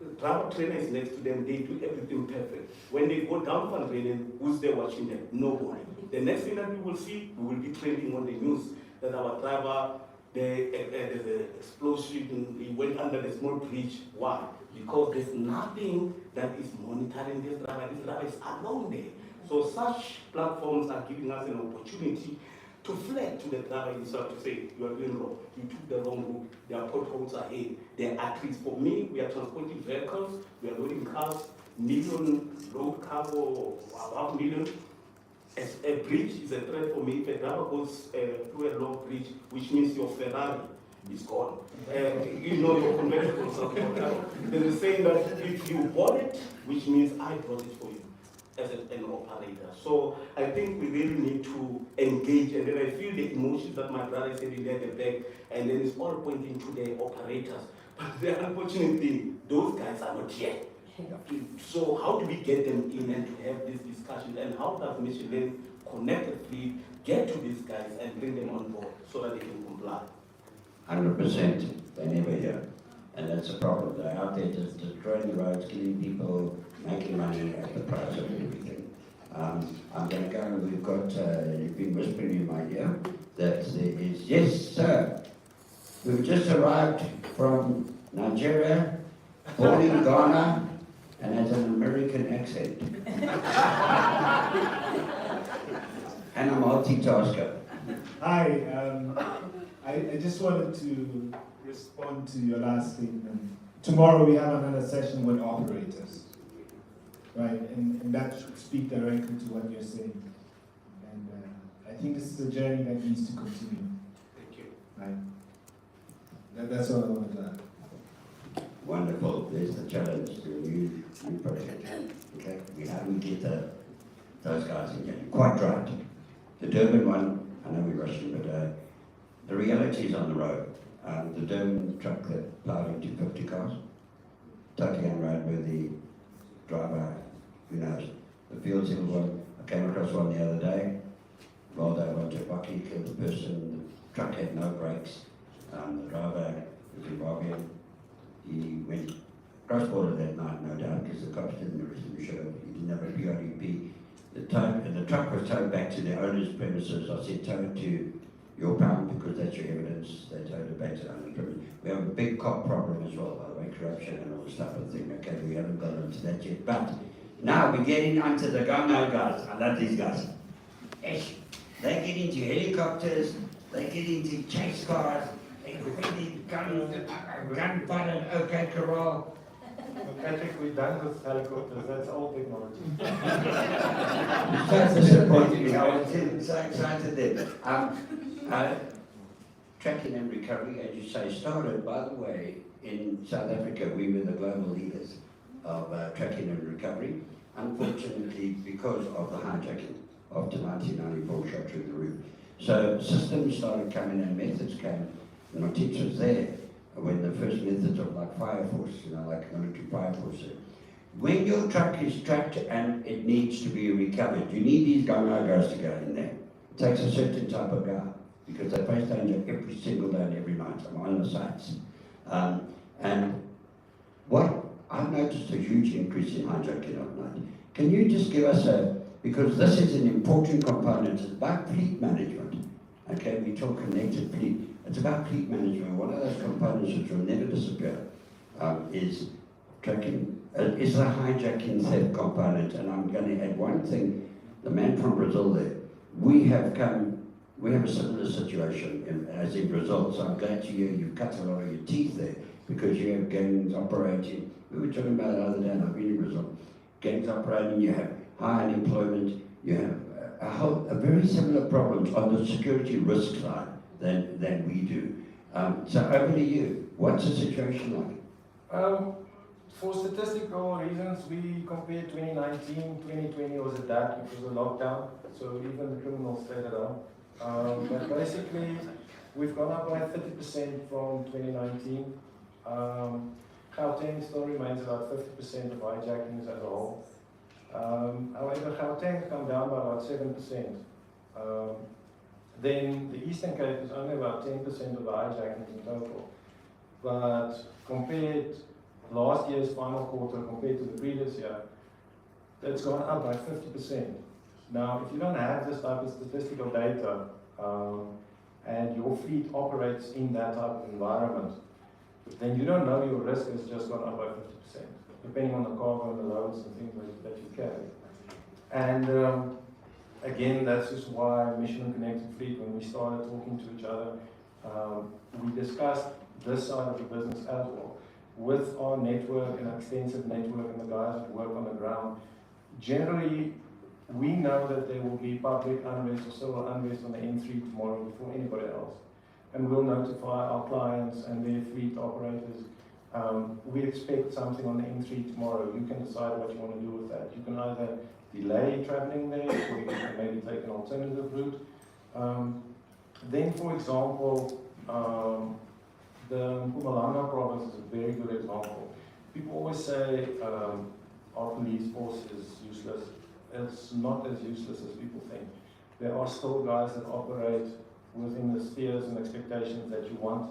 The driver trainer is next to them, they do everything perfect. When they go down for training, who's there watching them? Nobody. The next thing that we will see, we will be trending on the news that our driver, there's an explosion, he went under the small bridge. Why? Because there's nothing that is monitoring this driver. This driver is alone there. So such platforms are giving us an opportunity to flag to the driver himself to say, you are doing wrong, you took the wrong route, there are potholes ahead, there are trees. For me, we are transporting vehicles, we are loading cars, million load cargo, above million. As a bridge is a threat for me. If a driver goes through a long bridge, which means your Ferrari is gone. You know, your conventional transport. There's a saying that if you bought it, which means I brought it for you as an operator. So I think we really need to engage, and then I feel the emotions that my brother is having there at the back, and then it's all pointing to the operators. But the unfortunate thing, those guys are not here. So how do we get them in and to have this discussion, and how does Michelin Connected Fleet get to these guys and bring them on board so that they can comply? 100%, they never hear. And that's a problem. They're out there just destroying the roads, killing people, making money at the price of everything. I'm going to go, we've got, you've been whispering in my ear that there is, yes sir, we've just arrived from Nigeria born in Ghana, and has an American accent. And a multitasker. Hi, I just wanted to respond to your last statement. Tomorrow we have another session with operators, right? And that should speak directly to what you're saying. And I think this is a journey that needs to continue. Thank you. Right? That's all I wanted to add. Wonderful. There's the challenge to a new project. Okay, how do we get those guys in here? Quite right. The Durban one, I know we're rushing, but the reality is on the road. The Durban truck that plowed into 50 cars, totally unroadworthy driver, who knows. The Fields Hill one, I came across one the other day, rolled over onto a bucky, killed the person, the truck had no brakes. The driver was Zimbabwean. He went cross-border that night, no doubt, because the cops didn't arrest him, sure. He didn't have a PRDP. The truck was towed back to the owner's premises. I said, tow it to your pound because that's your evidence. They towed it back to the owner's premises. We have a big cop problem as well, by the way, corruption and all the stuff. I think, okay, we haven't got into that yet. But now we're getting onto the gung-ho guys. I love these guys. Ish. They get into helicopters, they get into chase cars, they really gunfighting, okay, corral. Patrick, we're done with helicopters, that's old technology. So disappointing, I was so excited then. Tracking and recovery, as you say, started, by the way, in South Africa. We were the global leaders of tracking and recovery. Unfortunately, because of the hijacking after 1994 shot through the roof. So systems started coming and methods came. And my teacher was there when the first methods of like fire force, like military fire force. When your truck is tracked and it needs to be recovered, you need these gung-ho guys to go in there. It takes a certain type of guy because they face danger every single day and every night. I'm on the sites. And what I've noticed a huge increase in hijacking at night. Can you just give us because this is an important component, it's about fleet management. Okay, we talk connected fleet. It's about fleet management. One of those components which will never disappear is tracking, is the hijacking theft component. And I'm going to add one thing. The man from Brazil there, we have a similar situation as in Brazil. So I'm glad to hear you've cut a lot of your teeth there because you have gangs operating. We were talking about it the other day, and I've been in Brazil. Gangs operating, you have high unemployment, you have a very similar problems on the security risk side than we do. So over to you. What's the situation like? For statistical reasons, we compared 2019, 2020 was a DAC, which was a lockdown, so even the criminals stayed at home. But basically, we've gone up by 30% from 2019. Gauteng still remains about 50% of hijackings as a whole. However, Gauteng come down by about 7%. Then the Eastern Cape is only about 10% of the hijackings in total. But compared last year's final quarter compared to the previous year, that's gone up by 50%. Now, if you don't have this type of statistical data and your fleet operates in that type of environment, then you don't know your risk has just gone up by 50%, depending on the cargo and the loads and things that you carry. And again, that's just why Michelin Connected Fleet, when we started talking to each other, we discussed this side of the business as well. With our network and extensive network and the guys that work on the ground, generally, we know that there will be public unrest or civil unrest on the N3 tomorrow before anybody else. And we'll notify our clients and their fleet operators. We expect something on the N3 tomorrow. You can decide what you want to do with that. You can either delay traveling there, or you can maybe take an alternative route. Then, for example, the Mpumalanga province is a very good example. People always say our police force is useless. It's not as useless as people think. There are still guys that operate within the spheres and expectations that you want.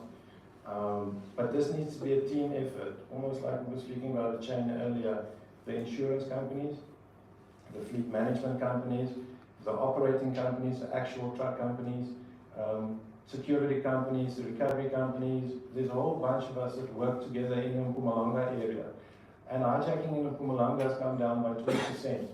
But this needs to be a team effort, almost like we were speaking about the chain earlier. The insurance companies, the fleet management companies, the operating companies, the actual truck companies, security companies, the recovery companies. There's a whole bunch of us that work together in the Mpumalanga area. And hijacking in Mpumalanga has come down by 20%.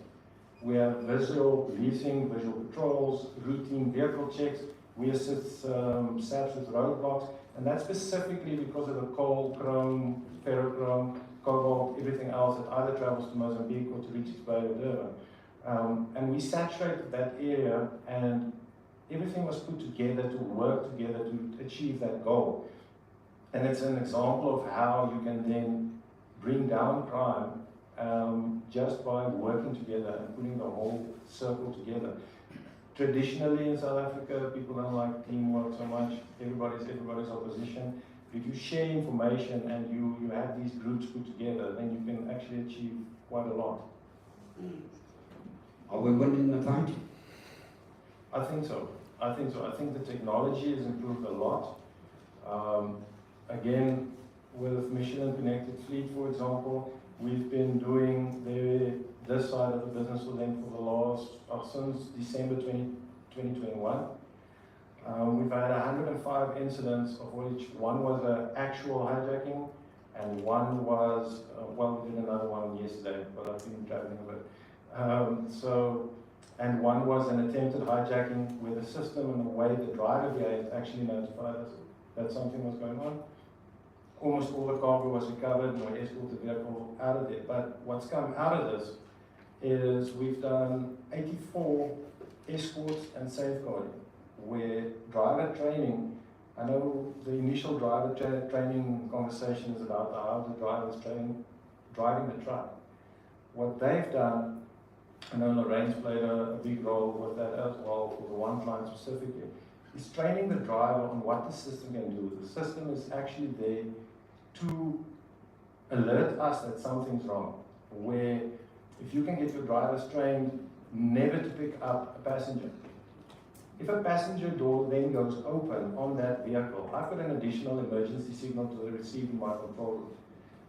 We have visual leasing, visual patrols, routine vehicle checks. We assist SAPs with roadblocks, and that's specifically because of the coal, chrome, ferrochrome, cobalt, everything else that either travels to Mozambique or to Richards Bay or Durban. And we saturated that area, and everything was put together to work together to achieve that goal. And it's an example of how you can then bring down crime just by working together and putting the whole circle together. Traditionally in South Africa, people don't like teamwork so much. Everybody's opposition. If you share information and you have these groups put together, then you can actually achieve quite a lot. Are we winning the fight? I think so. I think the technology has improved a lot. Again, with Michelin Connected Fleet, for example, we've been doing this side of the business for them for the last, since December 2021. We've had 105 incidents, of which one was an actual hijacking, and one was, well, we did another one yesterday, but I've been traveling a bit. And one was an attempted hijacking where the system and the way the driver behaved actually notified us that something was going on. Almost all the cargo was recovered and we escorted the vehicle out of there. But what's come out of this is we've done 84 escorts and safeguarding, where driver training, I know the initial driver training conversation is about how the driver's driving the truck. What they've done, I know Lorraine's played a big role with that as well, for the one client specifically, is training the driver on what the system can do. The system is actually there to alert us that something's wrong, where if you can get your drivers trained never to pick up a passenger. If a passenger door then goes open on that vehicle, I've got an additional emergency signal to receive in my control room,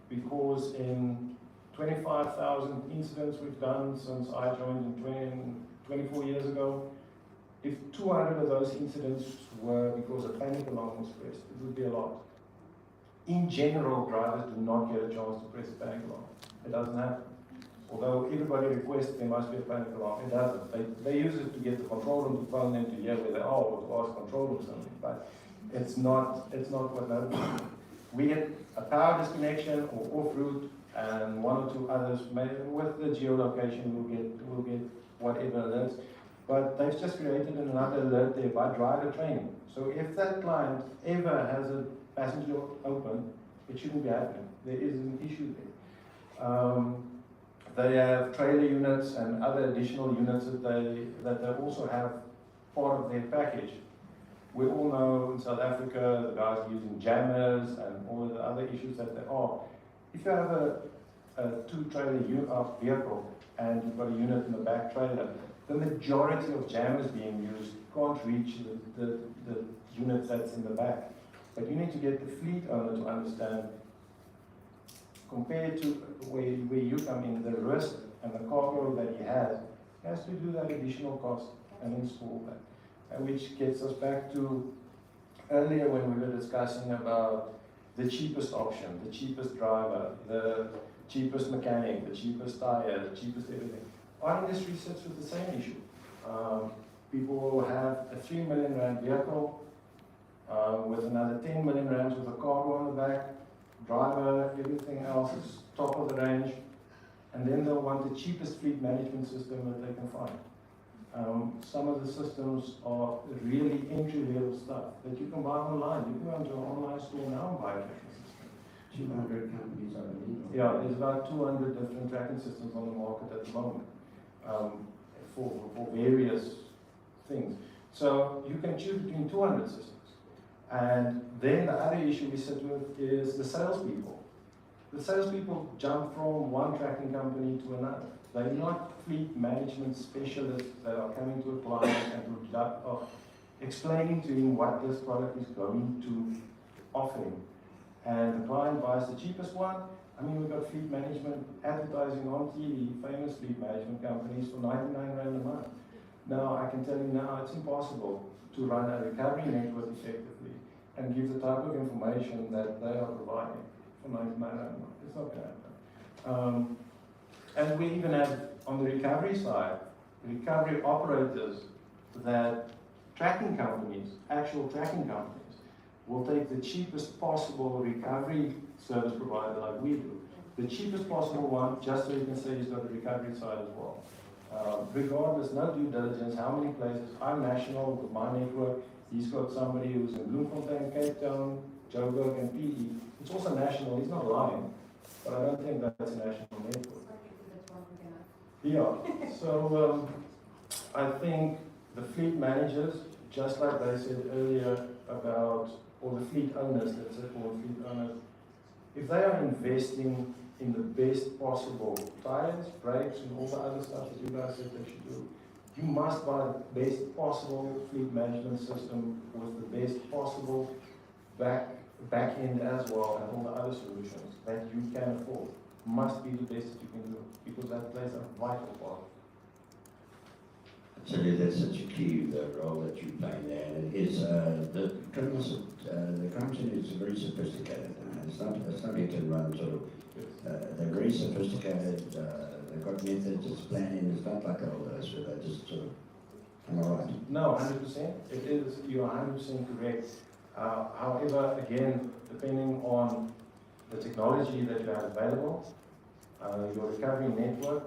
because in 25,000 incidents we've done since I joined in 24 years ago, if 200 of those incidents were because a panic alarm was pressed, it would be a lot. In general, drivers do not get a chance to press a panic alarm. It doesn't happen. Although everybody requests there must be a panic alarm, it doesn't. They use it to get the control room to phone them to hear where they are, or to ask control room something, but it's not what notifies. We get a power disconnection or off route, and one or two others, maybe with the geolocation we'll get whatever alerts. But they've just created another alert there by driver training. So if that client ever has a passenger open, it shouldn't be happening. There is an issue there. They have trailer units and other additional units that they also have part of their package. We all know in South Africa the guys are using jammers and all of the other issues that there are. If you have a two-trailer vehicle and you've got a unit in the back trailer, the majority of jammers being used can't reach the unit that's in the back. But you need to get the fleet owner to understand, compared to where you come in, the risk and the cargo that he has to do that additional cost and install that. Which gets us back to earlier when we were discussing about the cheapest option, the cheapest driver, the cheapest mechanic, the cheapest tire, the cheapest everything. Our industry sits with the same issue. People will have a 3 million rand vehicle with another 10 million rands with a cargo on the back, driver, everything else is top of the range, and then they'll want the cheapest fleet management system that they can find. Some of the systems are really entry-level stuff that you can buy online. You can go into an online store now and buy a tracking system. 200 companies are legal. Yeah, there's about 200 different tracking systems on the market at the moment for various things. So you can choose between 200 systems. And then the other issue we sit with is the salespeople. The salespeople jump from one tracking company to another. They're not fleet management specialists that are coming to a client and explaining to him what this product is going to offer him. And the client buys the cheapest one. I mean, we've got fleet management advertising on TV, famous fleet management companies for 99 rand a month. Now, I can tell you now, it's impossible to run a recovery network effectively and give the type of information that they are providing. It's not going to happen. And we even have, on the recovery side, recovery operators that tracking companies, actual tracking companies, will take the cheapest possible recovery service provider like we do. The cheapest possible one, just so you can say he's got the recovery side as well. Regardless, no due diligence, how many places. I'm national with my network. He's got somebody who's in Bloemfontein, Cape Town, Joburg, and PE. It's also national, he's not lying, but I don't think that's a national network. Yeah, so I think the fleet managers, just like they said earlier about, or the fleet owners, let's say, or fleet owners, if they are investing in the best possible tires, brakes, and all the other stuff that you guys said they should do, you must buy the best possible fleet management system with the best possible back end as well, and all the other solutions that you can afford. Must be the best that you can do, because that plays a vital part. Actually, that's such a key role that you play there. And it is the company is very sophisticated. It's not you can run sort of. They're very sophisticated. They've got methods. It's planning. It's not like all those where they just sort of. Am I right? No, 100%. It is. You are 100% correct. However, again, depending on the technology that you have available, your recovery network,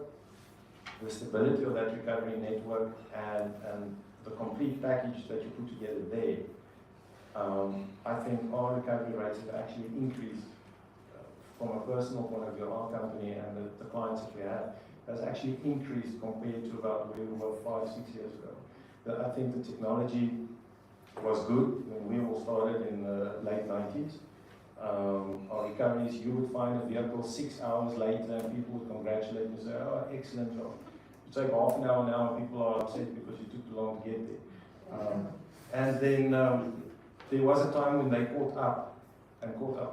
the stability of that recovery network, and the complete package that you put together there, I think our recovery rates have actually increased from a personal point of view. Our company and the clients that we have has actually increased compared to about where we were 5-6 years ago. I think the technology was good when we all started in the late 90s. Our recoveries, you would find a vehicle 6 hours later and people would congratulate you and say, oh, excellent job. You take half an hour now and people are upset because you took too long to get there. And then there was a time when they caught up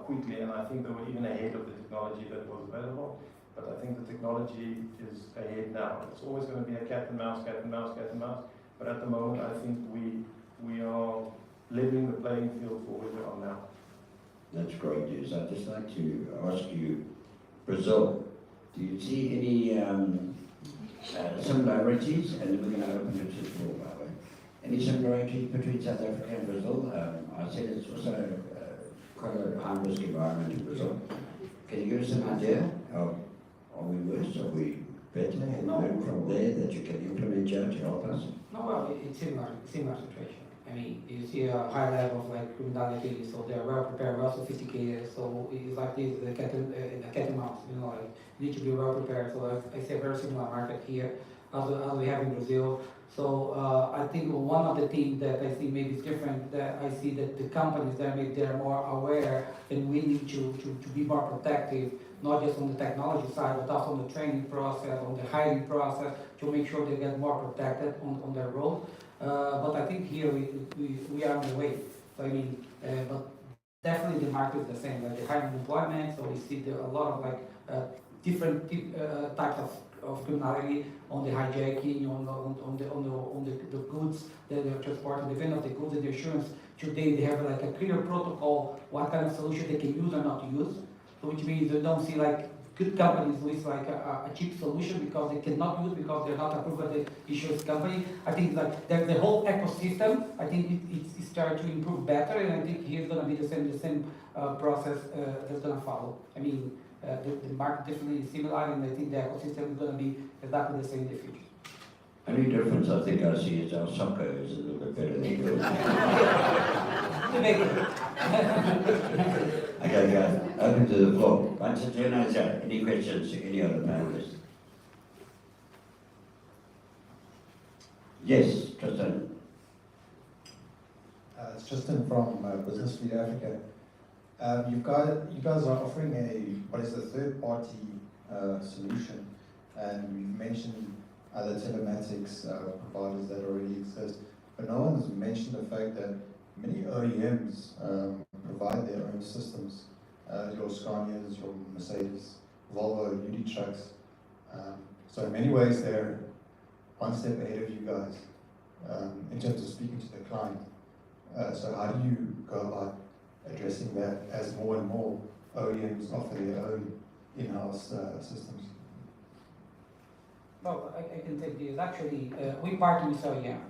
quickly, and I think they were even ahead of the technology that was available. But I think the technology is ahead now. It's always going to be a cat and mouse, cat and mouse, cat and mouse. But at the moment, I think we are leveling the playing field for where we are now. That's great news. I'd just like to ask you, Brazil, do you see any similarities? And we're going to open it to the floor, by the way. Any similarities between South Africa and Brazil? I said it's also quite a high-risk environment in Brazil. Can you give us an idea? Are we worse? Are we better? Have you learned from there that you can implement here to help us? No, well, it's similar situation. I mean, you see a high level of like criminality, so they're well prepared, well sophisticated. So it's like this, the cat and mouse. You know, like you need to be well prepared. So I see a very similar market here as we have in Brazil. So I think one of the things that I see maybe is different. That I see that the companies they're more aware, and we need to be more protective, not just on the technology side, but also on the training process, on the hiring process, to make sure they get more protected on their road. But I think here we are on the way. So I mean, but definitely the market is the same. Like the high unemployment, so we see a lot of like different types of criminality on the hijacking, on the goods that they're transporting, depending on the goods and the insurance. Today they have like a clear protocol what kind of solution they can use or not use. So which means you don't see like good companies with like a cheap solution because they cannot use because they're not approved by the insurance company. I think like the whole ecosystem, I think it's starting to improve better, and I think here's going to be the same process that's going to follow. I mean, the market definitely is similar, and I think the ecosystem is going to be exactly the same in the future. Only difference I think I see is our soccer is a little bit better than yours. Okay, guys, open to the floor. Any questions to any other panelists? Yes, Tristan. It's Tristan from Business Fleet Africa. You guys are offering what is a third-party solution, and we've mentioned other telematics providers that already exist, but no one has mentioned the fact that many OEMs provide their own systems. Your Scanias, your Mercedes, Volvo, UD trucks. So in many ways they're one step ahead of you guys. in terms of speaking to the client. So how do you go about addressing that as more and more OEMs offer their own in-house systems? Well, I can take this. Actually, we partner with OEM.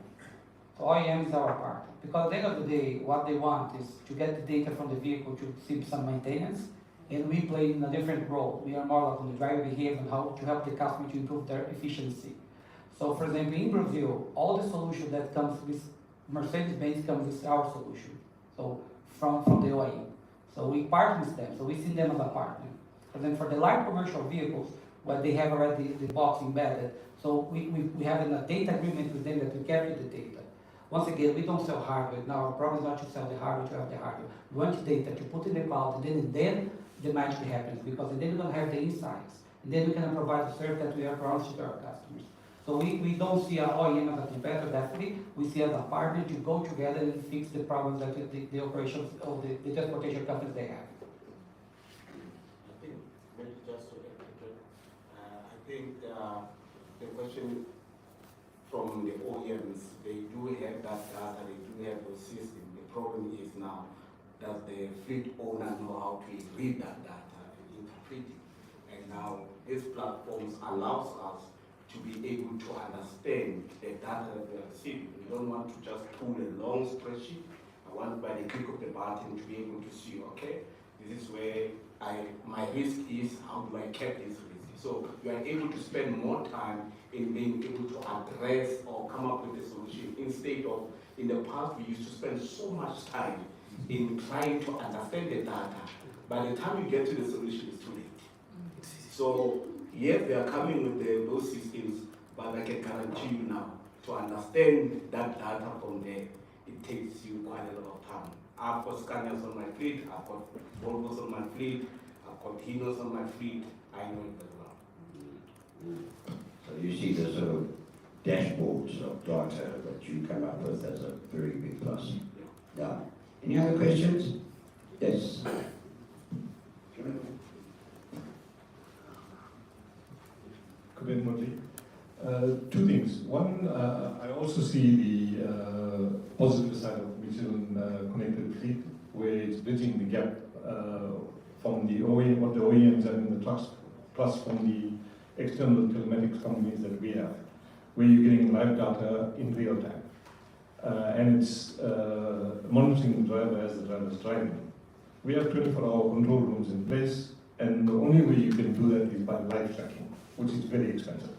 So OEM is our partner. Because at the end of the day, what they want is to get the data from the vehicle to see some maintenance, and we play in a different role. We are more like on the driver behavior and how to help the customer to improve their efficiency. So for example, in Brazil, all the solution that comes with Mercedes-Benz comes with our solution. So from the OEM. So we partner with them, so we see them as a partner. And then for the light commercial vehicles, where they have already the box embedded, so we have a data agreement with them that we carry the data. Once again, we don't sell hardware. Now, our problem is not to sell the hardware, to have the hardware. We want data to put in the cloud, and then the magic happens, because then we're going to have the insights. And then we can provide the service that we are promised to our customers. So we don't see our OEM as a competitor, definitely. We see as a partner to go together and fix the problems that the operations of the transportation companies they have. I think, maybe just to add, I think the question from the OEMs, they do have that data, they do have those systems. The problem is now, does the fleet owner know how to read that data and interpret it? And now, these platforms allows us to be able to understand the data that we are receiving. We don't want to just pull a long spreadsheet. I want by the click of the button to be able to see, okay, this is where my risk is, how do I cap this risk? So you are able to spend more time in being able to address or come up with a solution, instead of, in the past we used to spend so much time in trying to understand the data. By the time you get to the solution, it's too late. So yes, they are coming with those systems, but I can guarantee you now, to understand that data from there, it takes you quite a lot of time. I've got scanners on my fleet, I've got Volvos on my fleet, I've got Hinos on my fleet, I know it very well. So you see the sort of dashboards of data that you come up with as a very big plus. Yeah. Any other questions? Yes. Two things. One, I also see the positive side of Michelin connected fleet, where it's bridging the gap from the OEM, what the OEMs are in the trust, plus from the external telematics companies that we have, where you're getting live data in real time. And it's monitoring the driver as the driver is driving. We have 24-hour control rooms in place, and the only way you can do that is by live tracking, which is very expensive.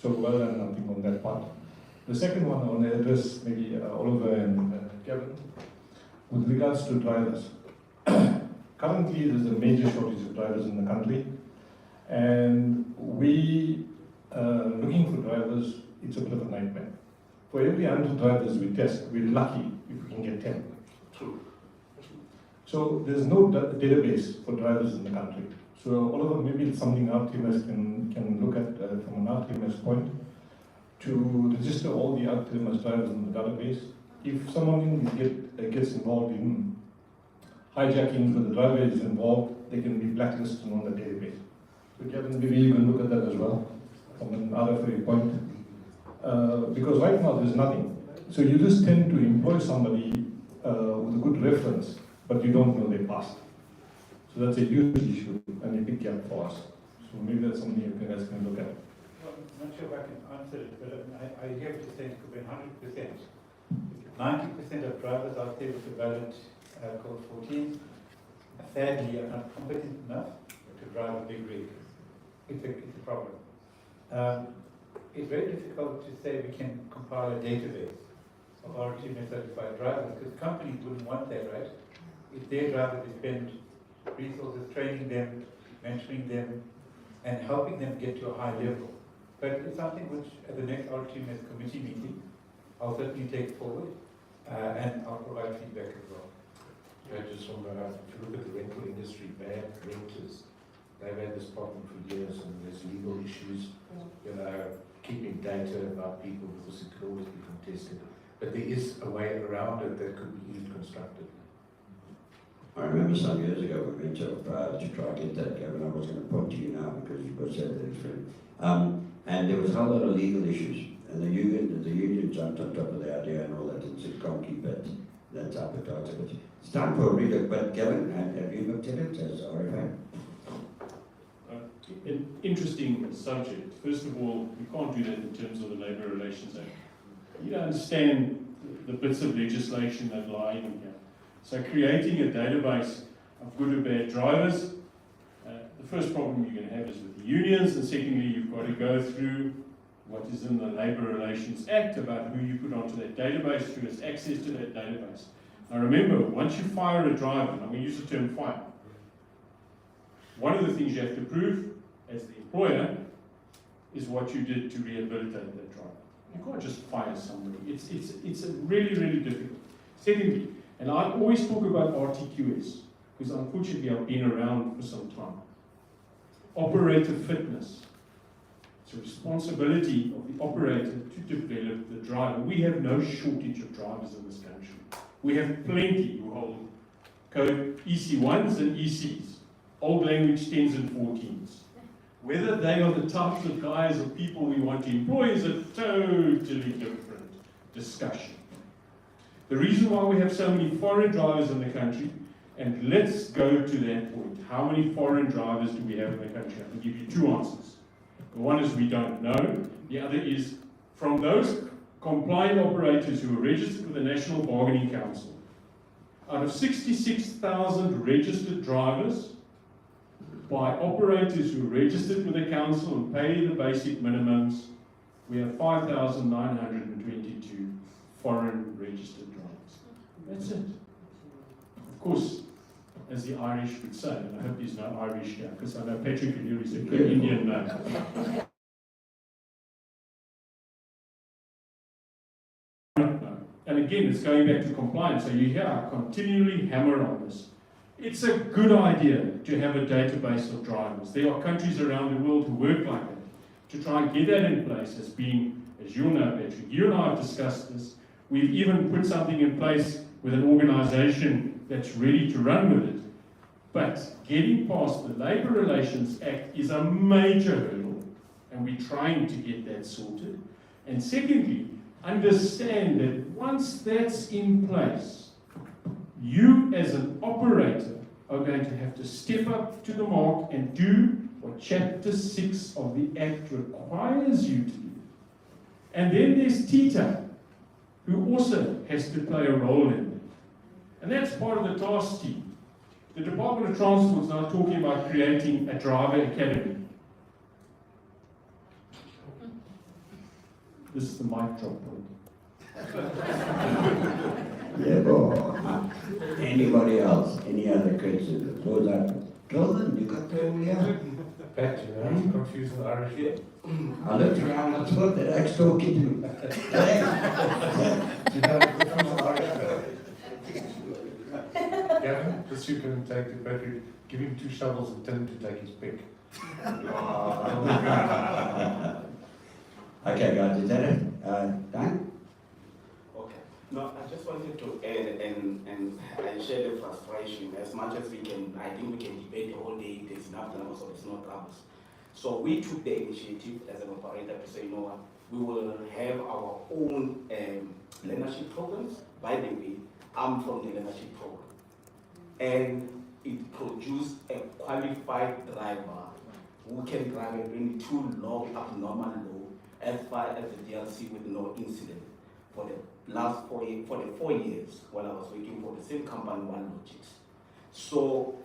So well done, nothing on that part. The second one I want to address, maybe Oliver and Kevin, with regards to drivers. Currently, there's a major shortage of drivers in the country, and we looking for drivers, it's a bit of a nightmare. For every 100 drivers we test, we're lucky if we can get 10. True. So there's no database for drivers in the country. So Oliver, maybe it's something RTMS can look at from an RTMS point, to register all the RTMS drivers in the database. If someone gets involved in hijacking, where the driver is involved, they can be blacklisted on the database. So Kevin, maybe you can look at that as well from an RFA point. Because right now there's nothing. So you just tend to employ somebody with a good reference, but you don't know their past. So that's a huge issue and a big gap for us. So maybe that's something you guys can look at. Well, I'm not sure if I can answer it, but I hear what you're saying, it could be 100%. 90% of drivers out there with a valid code 14, sadly, are not competent enough to drive a big rig. It's a problem. It's very difficult to say we can compile a database of RTMS certified drivers, because companies wouldn't want that, right? If their drivers, they spend resources training them, mentoring them, and helping them get to a high level. But it's something which, at the next RTMS committee meeting, I'll certainly take forward, and I'll provide feedback as well. Yeah, just from if you look at the rental industry, bad renters, they've had this problem for years, and there's legal issues, you know, keeping data about people, because it could always be contested. But there is a way around it that could be easily constructed. I remember some years ago we went to try and get that, Gavin. I was going to point to you now because you've got said that it's free. And there was a whole lot of legal issues. And the union jumped on top of the idea and all that and said, can't keep it. That's up at data. But it's time for a relook. But Gavin, have you looked at it as RFA? An interesting subject. First of all, we can't do that in terms of the Labour Relations Act. You don't understand the bits of legislation that lie in here. So creating a database of good or bad drivers, the first problem you're going to have is with the unions, and secondly, you've got to go through what is in the Labour Relations Act about who you put onto that database, who has access to that database. Now remember, once you fire a driver, and I'm going to use the term fire, one of the things you have to prove as the employer is what you did to rehabilitate that driver. You can't just fire somebody. It's really, really difficult. Secondly, and I always talk about RTQS, because unfortunately I've been around for some time. Operator fitness. It's a responsibility of the operator to develop the driver. We have no shortage of drivers in this country. We have plenty who hold code EC1s and ECs, old language 10s and 14s. Whether they are the types of guys or people we want to employ is a totally different discussion. The reason why we have so many foreign drivers in the country, and let's go to that point. How many foreign drivers do we have in the country? I can give you two answers. The one is we don't know. The other is from those compliant operators who are registered with the National Bargaining Council. Out of 66,000 registered drivers, by operators who are registered with the council and pay the basic minimums, we have 5,922 foreign registered drivers. That's it. Of course, as the Irish would say, and I hope there's no Irish here, because I know Petra can hear he's a good Indian man. And again, it's going back to compliance. So you hear I continually hammer on this. It's a good idea to have a database of drivers. There are countries around the world who work like that. To try and get that in place as being, as you know, Patrick, you and I have discussed this. We've even put something in place with an organization that's ready to run with it. But getting past the Labour Relations Act is a major hurdle, and we're trying to get that sorted. And secondly, understand that once that's in place, you as an operator are going to have to step up to the mark and do what Chapter 6 of the Act requires you to do. And then there's TITA, who also has to play a role in it. And that's part of the task team. The Department of Transport is now talking about creating a driver academy. This is the mic drop point. Yeah, boy. Anybody else? Any other questions? The floor's open. Kelvin, you got the here? Pat, you know, I'm confused with Irish here. I looked around and thought that X talking to me. You know, confused with Irish here. Gavin, just you can take the battery, give him 2 shovels and tell him to take his pick. Okay, guys, is that it? Dan? Okay. No, I just wanted to add, and I share the frustration. As much as we can, I think we can debate the whole day, there's enough troubles or there's no troubles. So we took the initiative as an operator to say, you know what, we will have our own learnership programs. By the way, I'm from the learnership program. And it produced a qualified driver who can drive a 22 log abnormal low as far as the DLC with no incident for the last 4 years, for the 4 years while I was working for the same company, One Logics. So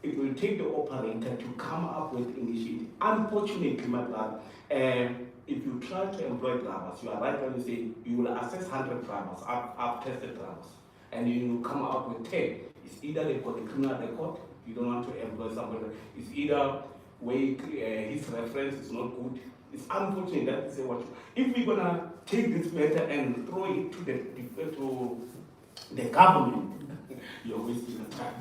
it will take the operator to come up with initiative. Unfortunately, my brother, if you try to employ drivers, you are right when you say you will assess 100 drivers, I've tested drivers, and you come up with 10. It's either they've got a criminal record, you don't want to employ somebody. It's either his reference is not good. It's unfortunate that they say what. If we're gonna take this matter and throw it to the government, you're wasting the time.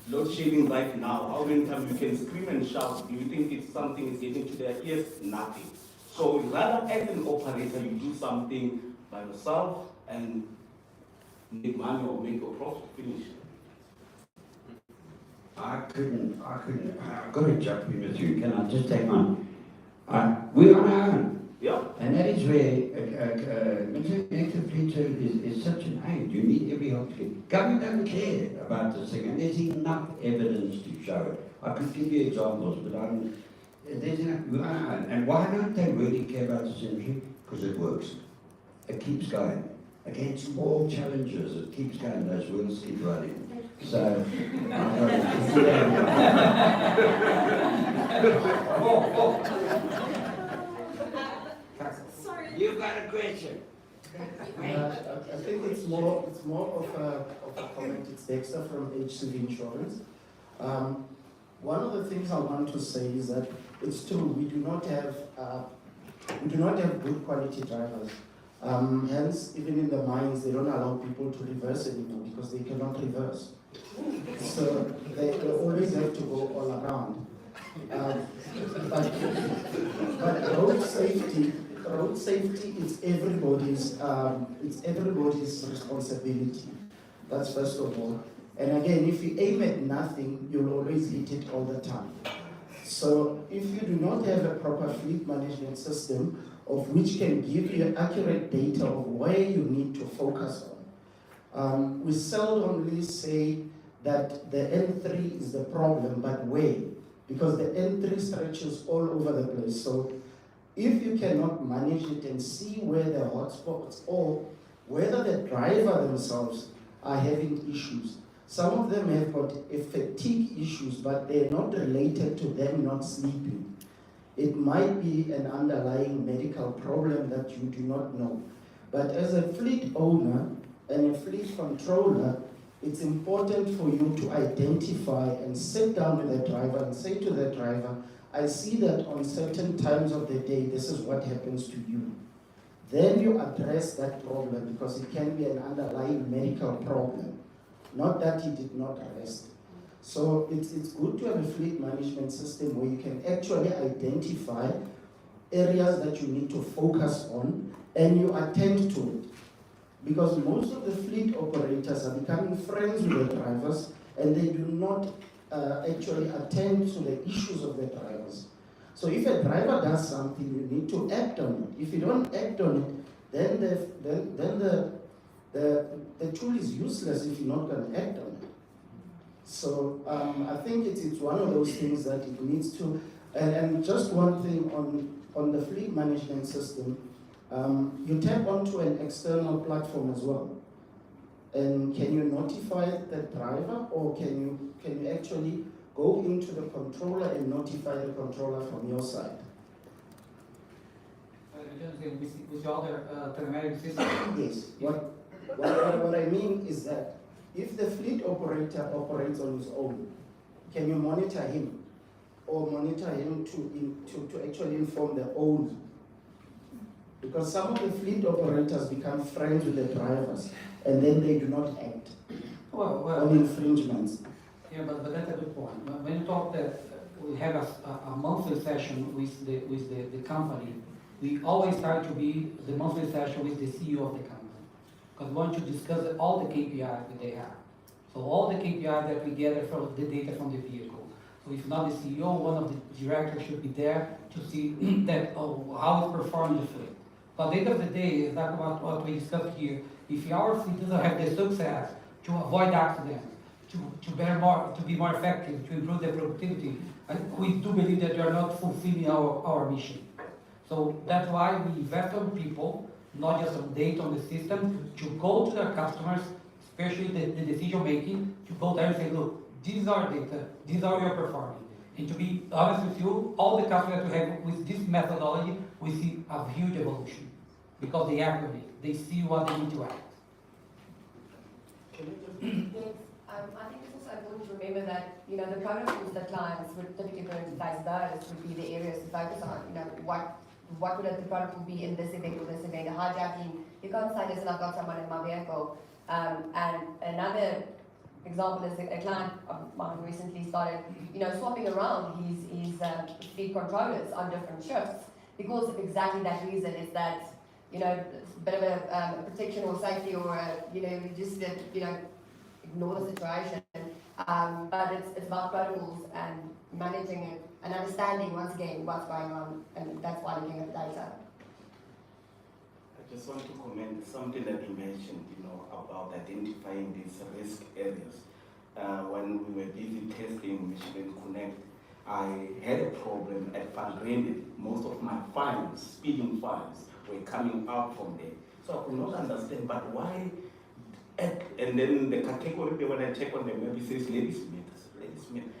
Load shedding right now. How many times you can scream and shout? Do you think it's something is getting to their ears? Nothing. So rather, as an operator, you do something by yourself and make money or make a profit. Finish. I've got to jump in with you. Can I just take one? We're on our own. Yeah. And that is where active fleet service is such an aid. You need every help to get. Government don't care about this thing, and there's enough evidence to show it. I could give you examples, but there's enough. And why don't they really care about this industry? Because it works. It keeps going. Against small challenges, it keeps going. Those wheels keep running. So, you've got a question. I think it's more of a comment. It's Dexter from HCV Insurance. One of the things I want to say is that it's true, we do not have good quality drivers. Hence, even in the mines, they don't allow people to reverse anymore because they cannot reverse. So they always have to go all around. But road safety is everybody's responsibility. That's first of all. And again, if you aim at nothing, you'll always hit it all the time. So if you do not have a proper fleet management system of which can give you accurate data of where you need to focus on, we seldomly say that the N3 is the problem, but where? Because the N3 stretches all over the place. So if you cannot manage it and see where the hotspots or whether the driver themselves are having issues. Some of them have got fatigue issues, but they're not related to them not sleeping. It might be an underlying medical problem that you do not know. But as a fleet owner and a fleet controller, it's important for you to identify and sit down with the driver and say to the driver, I see that on certain times of the day, this is what happens to you. Then you address that problem because it can be an underlying medical problem, not that he did not rest. So it's good to have a fleet management system where you can actually identify areas that you need to focus on and you attend to it. Because most of the fleet operators are becoming friends with the drivers and they do not actually attend to the issues of the drivers. So if a driver does something, you need to act on it. If you don't act on it, then the tool is useless if you're not going to act on it. So I think it's one of those things that it needs to, and just one thing on the fleet management system, you tap onto an external platform as well. And can you notify the driver, or can you actually go into the controller and notify the controller from your side? With the other telematic system? Yes. What I mean is that if the fleet operator operates on his own, can you monitor him, or monitor him to actually inform the owner? Because some of the fleet operators become friends with the drivers, and then they do not act on infringements. Yeah, but that's a good point. When you talk that we have a monthly session with the company, we always try to be the monthly session with the CEO of the company. Because we want to discuss all the KPIs that they have. So all the KPIs that we gather from the data from the vehicle. So if not the CEO, one of the directors should be there to see that how it's performing the fleet. But at the end of the day, it's like about what we discussed here. If our fleet doesn't have the success to avoid accidents, to be more effective, to improve the productivity, we do believe that we are not fulfilling our mission. So that's why we invest on people, not just on data on the system, to go to their customers, especially the decision making, to go there and say, look, this is our data, this is how we are performing. And to be honest with you, all the customers that we have with this methodology, we see a huge evolution. Because they act on it, they see what they need to act. Yes, I think it's also important to remember that, the protocols that clients would typically put into place those would be the areas to focus on. What would the protocol be in this event or this event? A hijacking, you can't say, listen, I've got someone in my vehicle. And another example is a client of mine recently started, swapping around his fleet controllers on different shifts because of exactly that reason, is that, a bit of a protection or safety, or, just, ignore the situation. But it's about protocols and managing it and understanding, once again, what's going on, and that's why looking at the data. just want to comment something that you mentioned, about identifying these risk areas. When we were busy testing Michelin Connect, I had a problem at fundraising. Most of my fines, speeding fines, were coming out from there. So I could not understand, but why? And then the category, when I check on the map, it says Ladysmith.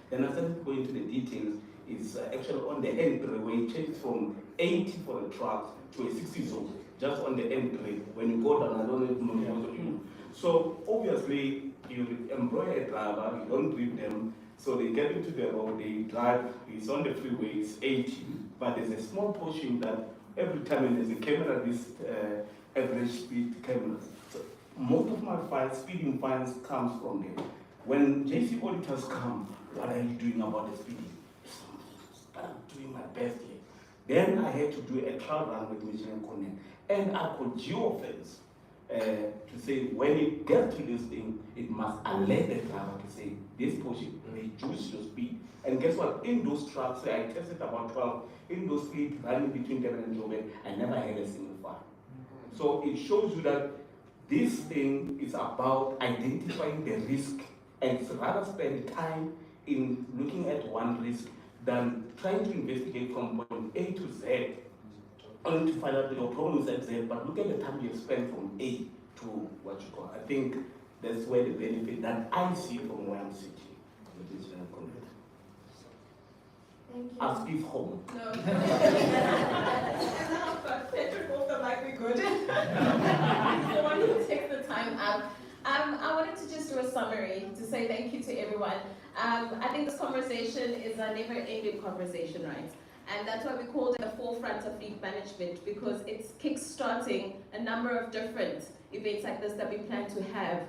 Then I started going into the details. It's actually on the entry where it changes from 80 for the trucks to a 60 zone, just on the entry. When you go down, I don't know. So obviously, you employ a driver, you don't treat them, so they get into the road, they drive, it's on the freeway, it's 80, but there's a small portion that every time there's a camera, this average speed cameras. So most of my fines, speeding fines, comes from there. When JC auditors come, what are you doing about the speeding? I'm doing my best here. Then I had to do a trial run with Michelin Connect, and I could geofence to say when it gets to this thing, it must alert the driver to say this portion, reduce your speed. And guess what? In those trucks, I tested about 12. In those speed running between Durban and Joburg, I never had a single fine. So it shows you that this thing is about identifying the risk, and rather spend time in looking at one risk than trying to investigate from point A to Z, only to find out that your problem is at Z, but look at the time you have spent from A to what you call. I think that's where the benefit that I see from where I'm sitting with this Connect. Thank you. Ask if home. No. Petra both are like we're good. So I wanted to take the time up. I wanted to just do a summary to say thank you to everyone. I think this conversation is a never-ending conversation, right? And that's why we called it the forefront of fleet management, because it's kick-starting a number of different events like this that we plan to have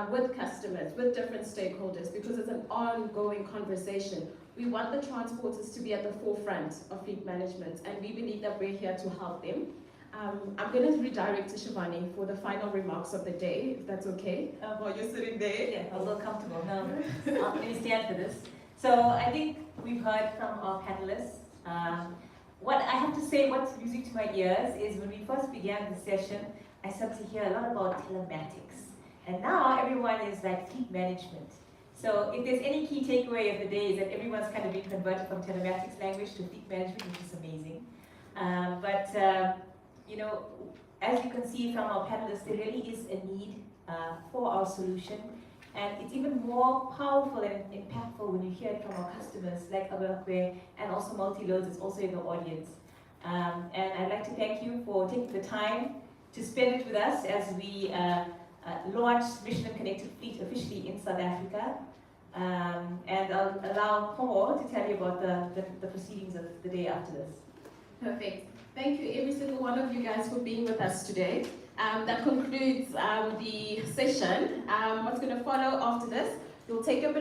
with customers, with different stakeholders, because it's an ongoing conversation. We want the transporters to be at the forefront of fleet management, and we believe that we're here to help them. I'm going to redirect to Shivani for the final remarks of the day, if that's okay, while you're sitting there. Yeah, a little comfortable. No, let me stand for this. So I think we've heard from our panelists. What I have to say, what's music to my ears, is when we first began the session, I started to hear a lot about telematics. And now everyone is like fleet management. So if there's any key takeaway of the day, is that everyone's kind of been converted from telematics language to fleet management, which is amazing. As you can see from our panelists, there really is a need for our solution. And it's even more powerful and impactful when you hear it from our customers, like Abakwe, and also Multi-Loads is also in the audience. And I'd like to thank you for taking the time to spend it with us as we launch Michelin Connected Fleet officially in South Africa. And I'll allow Homo to tell you about the proceedings of the day after this. Perfect. Thank you, every single one of you guys, for being with us today. That concludes the session. What's going to follow after this, we'll take a bit